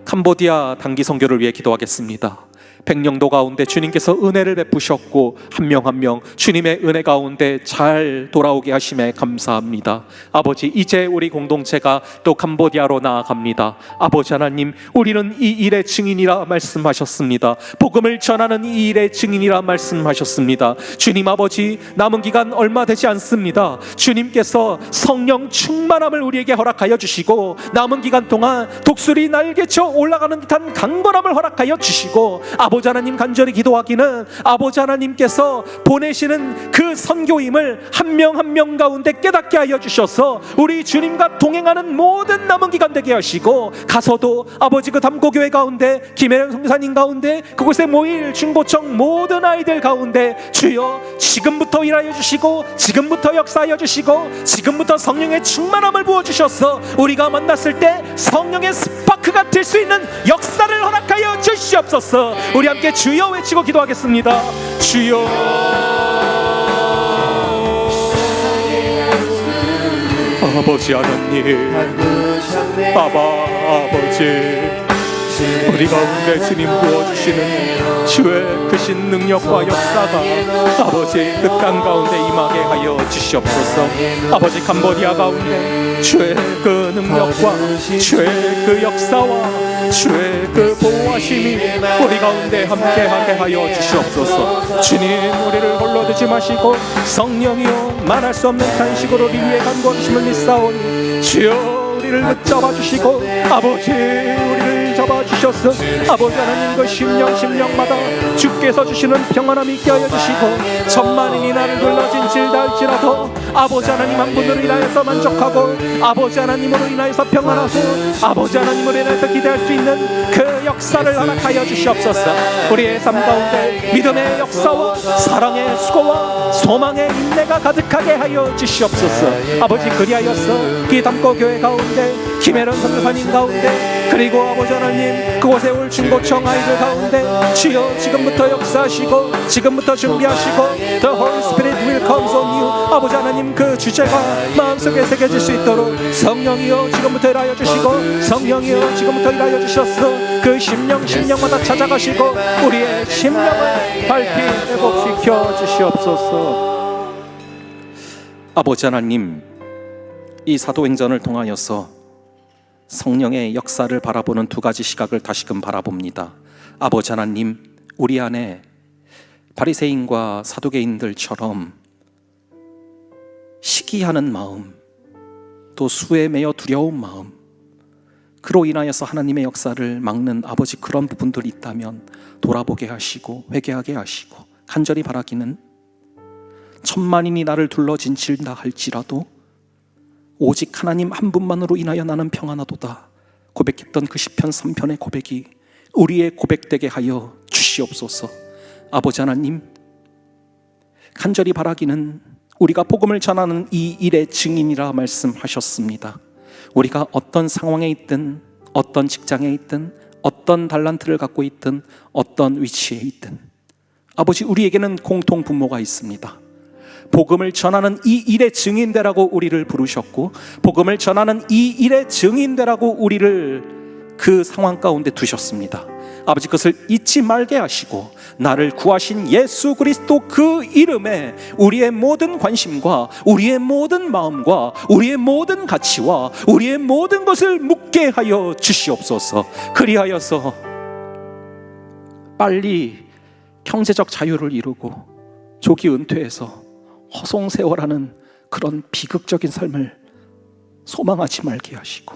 [SPEAKER 3] 캄보디아 단기 선교를 위해 기도하겠습니다. 백령도 가운데 주님께서 은혜를 베푸셨고 한 명 한 명 주님의 은혜 가운데 잘 돌아오게 하심에 감사합니다. 아버지, 이제 우리 공동체가 또 캄보디아로 나아갑니다. 아버지 하나님, 우리는 이 일의 증인이라 말씀하셨습니다. 복음을 전하는 이 일의 증인이라 말씀하셨습니다. 주님 아버지, 남은 기간 얼마 되지 않습니다. 주님께서 성령 충만함을 우리에게 허락하여 주시고 남은 기간 동안 독수리 날개쳐 올라가는 듯한 강건함을 허락하여 주시고 아버지 하나님, 간절히 기도하기는 아버지 하나님께서 보내시는 그 선교임을 한 명 한 명 가운데 깨닫게 하여 주셔서 우리 주님과 동행하는 모든 남은 기간 되게 하시고 가서도 아버지 그 담고교회 가운데 김혜령 선교사님 가운데 그곳에 모일 중고청 모든 아이들 가운데 주여 지금부터 일하여 주시고 지금부터 역사하여 주시고 지금부터 성령의 충만함을 부어주셔서 우리가 만났을 때 성령의 스파크가 될 수 있는 역사를 허락하여 주시옵소서.
[SPEAKER 2] 우리 함께 주여 외치고 기도하겠습니다. 주여. 아버지 하나님, 아버지, 우리 가운데 주님 부어주시는 주의 크신 능력과 역사가 아버지 그 땅 가운데 임하게 하여 주시옵소서. 아버지 캄보디아 가운데 주의 그 능력과 주의 그 역사와 주의 그 보호하심이 우리 가운데 함께하게 하여 주시옵소서. 주님, 우리를 홀로 두지 마시고 성령이여 만할 수 없는 탄식으로 우리 위에 간구하심을 믿사오니 주여 우리를 붙잡아 주시고 아버지 우리를 잡아 주셔서 아버지 하나님 그 심령마다 주께서 주시는 평안함이 있게 하여 주시고 천만인이 나를 둘러진 질다 할지라도 아버지 하나님 한 분으로 인하여서 만족하고 아버지 하나님으로 인하여서 평안하고 아버지 하나님으로 인하여서 기대할 수 있는 그 역사를 허락하여 주시옵소서. 우리의 삶 가운데 믿음의 역사와 사랑의 수고와 소망의 인내가 가득하게 하여 주시옵소서. 아버지 그리하여서 기담고 교회 가운데 김혜련 선교사님 가운데 그리고 아버지 하나님 그곳에 올 중고청 아이들 가운데 주여 지금부터 역사하시고 지금부터 준비하시고 The Holy Spirit will come on you. 아버지 하나님 그 주제가 마음속에 새겨질 수 있도록 성령이여 지금부터 일하여 주시고 성령이여 지금부터 일하여 주셔서 그 심령마다 찾아가시고 우리의 심령을 밝히 회복시켜 주시옵소서.
[SPEAKER 3] 아버지 하나님, 이 사도행전을 통하여서 성령의 역사를 바라보는 두 가지 시각을 다시금 바라봅니다. 아버지 하나님, 우리 안에 바리새인과 사두개인들처럼 시기하는 마음, 또 수에 매여 두려운 마음, 그로 인하여서 하나님의 역사를 막는 아버지 그런 부분들이 있다면 돌아보게 하시고 회개하게 하시고 간절히 바라기는 천만인이 나를 둘러진칠다 할지라도 오직 하나님 한 분만으로 인하여 나는 평안하도다 고백했던 그 시편 3편의 고백이 우리의 고백되게 하여 주시옵소서. 아버지 하나님, 간절히 바라기는 우리가 복음을 전하는 이 일의 증인이라 말씀하셨습니다. 우리가 어떤 상황에 있든 어떤 직장에 있든 어떤 달란트를 갖고 있든 어떤 위치에 있든 아버지 우리에게는 공통 분모가 있습니다. 복음을 전하는 이 일의 증인되라고 우리를 부르셨고 복음을 전하는 이 일의 증인되라고 우리를 그 상황 가운데 두셨습니다. 아버지 그것을 잊지 말게 하시고 나를 구하신 예수 그리스도 그 이름에 우리의 모든 관심과 우리의 모든 마음과 우리의 모든 가치와 우리의 모든 것을 묻게 하여 주시옵소서. 그리하여서 빨리 경제적 자유를 이루고 조기 은퇴해서 허송세월하는 그런 비극적인 삶을 소망하지 말게 하시고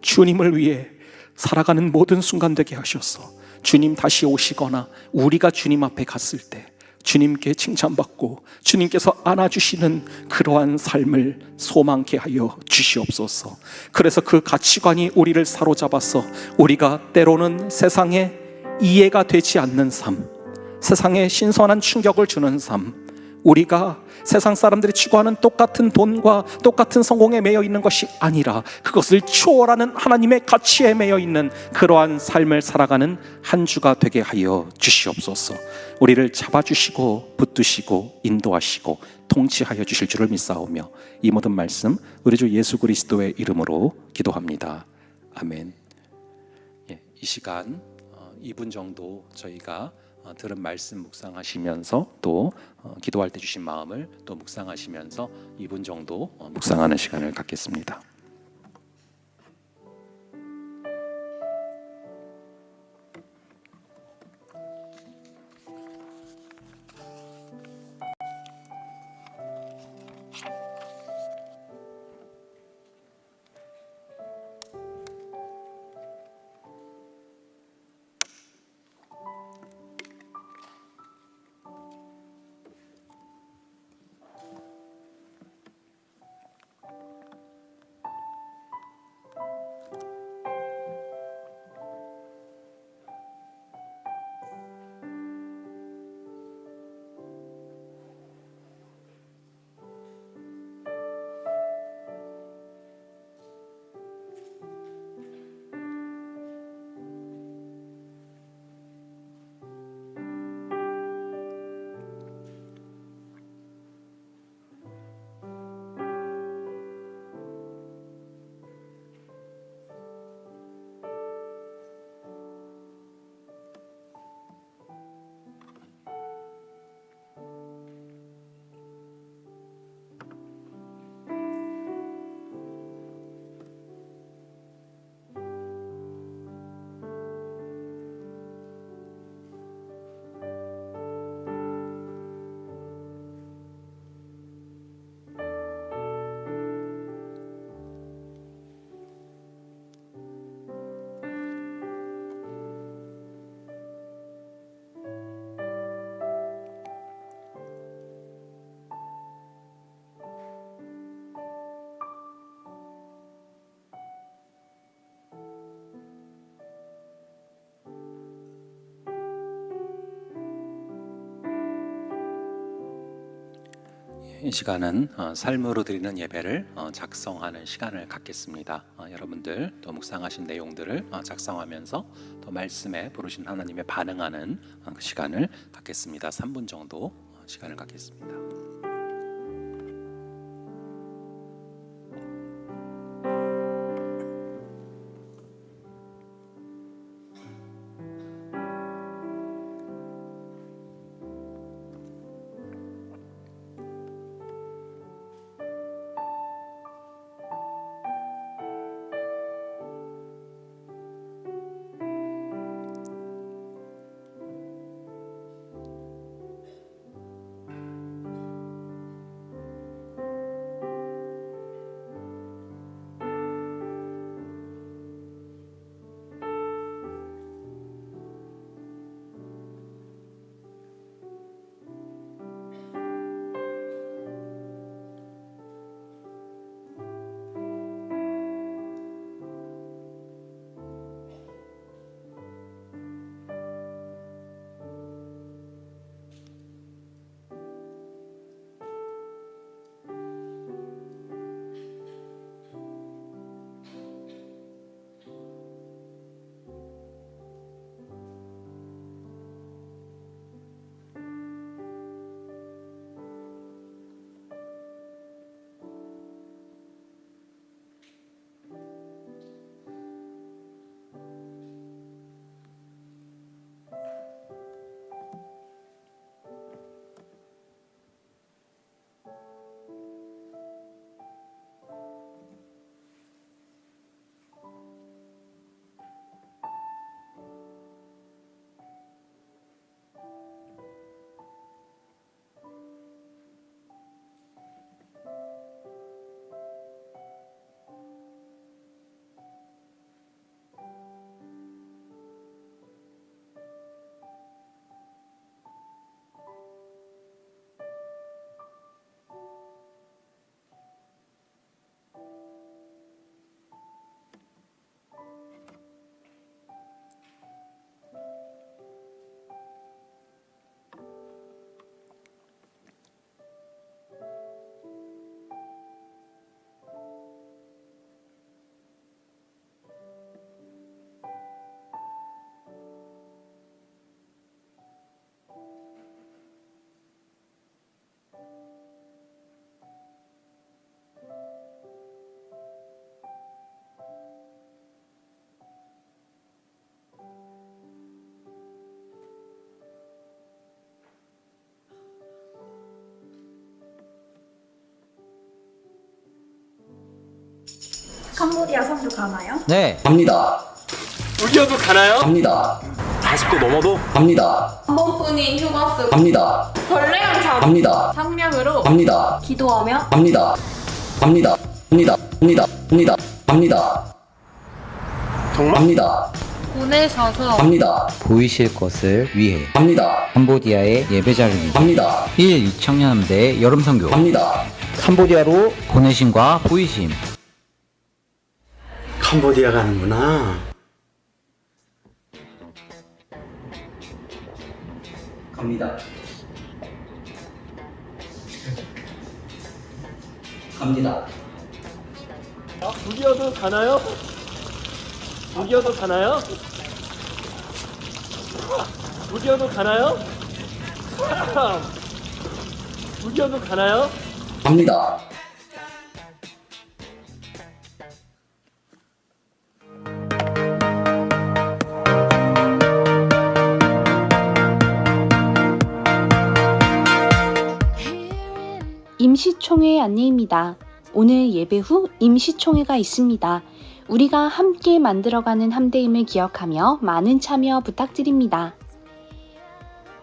[SPEAKER 3] 주님을 위해 살아가는 모든 순간 되게 하셔서 주님 다시 오시거나 우리가 주님 앞에 갔을 때 주님께 칭찬받고 주님께서 안아주시는 그러한 삶을 소망케 하여 주시옵소서. 그래서 그 가치관이 우리를 사로잡아서 우리가 때로는 세상에 이해가 되지 않는 삶, 세상에 신선한 충격을 주는 삶, 우리가 세상 사람들이 추구하는 똑같은 돈과 똑같은 성공에 매여 있는 것이 아니라 그것을 초월하는 하나님의 가치에 매여 있는 그러한 삶을 살아가는 한 주가 되게 하여 주시옵소서. 우리를 잡아주시고 붙드시고 인도하시고 통치하여 주실 줄을 믿사오며 이 모든 말씀 우리 주 예수 그리스도의 이름으로 기도합니다. 아멘. 이 시간 2분 정도 저희가 들은 말씀 묵상하시면서 또 기도할 때 주신 마음을 또 묵상하시면서 2분 정도 묵상하는 시간을 갖겠습니다. 이 시간은 삶으로 드리는 예배를 작성하는 시간을 갖겠습니다. 여러분들 또 묵상하신 내용들을 작성하면서 또 말씀에 부르신 하나님의 반응하는 그 시간을 갖겠습니다. 3분 정도 시간을 갖겠습니다.
[SPEAKER 4] 캄보디아 선교 가나요?
[SPEAKER 5] 네,
[SPEAKER 6] 갑니다.
[SPEAKER 7] 우기어도 가나요?
[SPEAKER 6] 갑니다.
[SPEAKER 7] 40도 넘어도?
[SPEAKER 6] 갑니다.
[SPEAKER 4] 한 번뿐인 휴가 쓰고
[SPEAKER 6] 갑니다.
[SPEAKER 4] 벌레랑 자
[SPEAKER 6] 갑니다.
[SPEAKER 4] 상명으로
[SPEAKER 6] 갑니다.
[SPEAKER 4] 기도하며
[SPEAKER 6] 갑니다. 갑니다. 갑니다. 갑니다. 갑니다. 갑니다.
[SPEAKER 7] 정말?
[SPEAKER 6] 갑니다.
[SPEAKER 4] 보내셔서
[SPEAKER 6] 갑니다.
[SPEAKER 5] 보이실 것을 위해
[SPEAKER 6] 갑니다.
[SPEAKER 5] 캄보디아의 예배자를 위해
[SPEAKER 6] 갑니다.
[SPEAKER 5] 1 2청년함대 여름선교
[SPEAKER 6] 갑니다.
[SPEAKER 5] 캄보디아로 보내심과 보이심.
[SPEAKER 7] 캄보디아 가는구나.
[SPEAKER 6] 갑니다. 갑니다.
[SPEAKER 7] 우기어도 가나요? 우기어도 가나요? 우기어도 가나요? 우기어도 가나요?
[SPEAKER 6] 갑니다.
[SPEAKER 8] 임시총회 안내입니다. 오늘 예배 후 임시총회가 있습니다. 우리가 함께 만들어가는 함대임을 기억하며 많은 참여 부탁드립니다.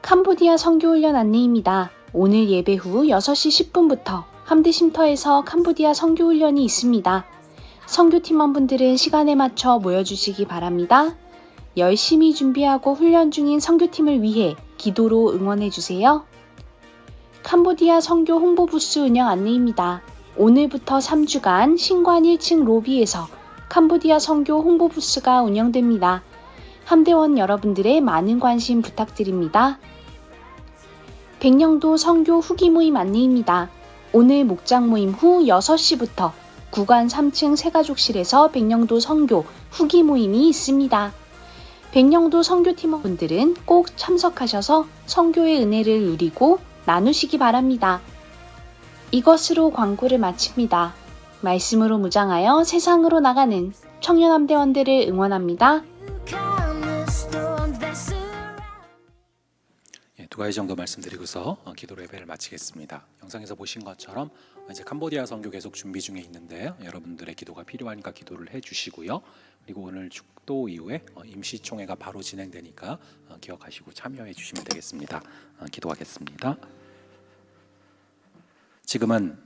[SPEAKER 8] 캄보디아 선교훈련 안내입니다. 오늘 예배 후 6시 10분부터 함대쉼터에서 캄보디아 선교훈련이 있습니다. 선교팀원분들은 시간에 맞춰 모여주시기 바랍니다. 열심히 준비하고 훈련 중인 선교팀을 위해 기도로 응원해주세요. 캄보디아 선교 홍보부스 운영 안내입니다. 오늘부터 3주간 신관 1층 로비에서 캄보디아 선교 홍보부스가 운영됩니다. 함대원 여러분들의 많은 관심 부탁드립니다. 백령도 선교 후기 모임 안내입니다. 오늘 목장 모임 후 6시부터 구간 3층 새가족실에서 백령도 선교 후기 모임이 있습니다. 백령도 선교팀원분들은 꼭 참석하셔서 선교의 은혜를 누리고 나누시기 바랍니다. 이것으로 광고를 마칩니다. 말씀으로 무장하여 세상으로 나가는 청년함대원들을 응원합니다.
[SPEAKER 3] 두 가지 정도 말씀드리고서 기도로 예배를 마치겠습니다. 영상에서 보신 것처럼 이제 캄보디아 선교 계속 준비 중에 있는데요. 여러분들의 기도가 필요하니까 기도를 해주시고요. 그리고 오늘 축도 이후에 임시총회가 바로 진행되니까 기억하시고 참여해 주시면 되겠습니다. 기도하겠습니다. 지금은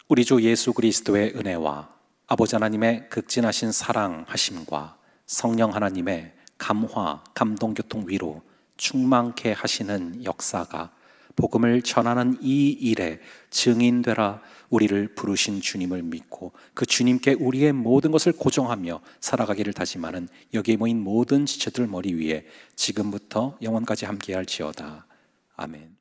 [SPEAKER 3] 우리 주 예수 그리스도의 은혜와 아버지 하나님의 극진하신 사랑하심과 성령 하나님의 감화, 감동, 교통, 위로 충만케 하시는 역사가 복음을 전하는 이 일에 증인되라 우리를 부르신 주님을 믿고 그 주님께 우리의 모든 것을 고정하며 살아가기를 다짐하는 여기에 모인 모든 지체들 머리 위에 지금부터 영원까지 함께할지어다. 아멘.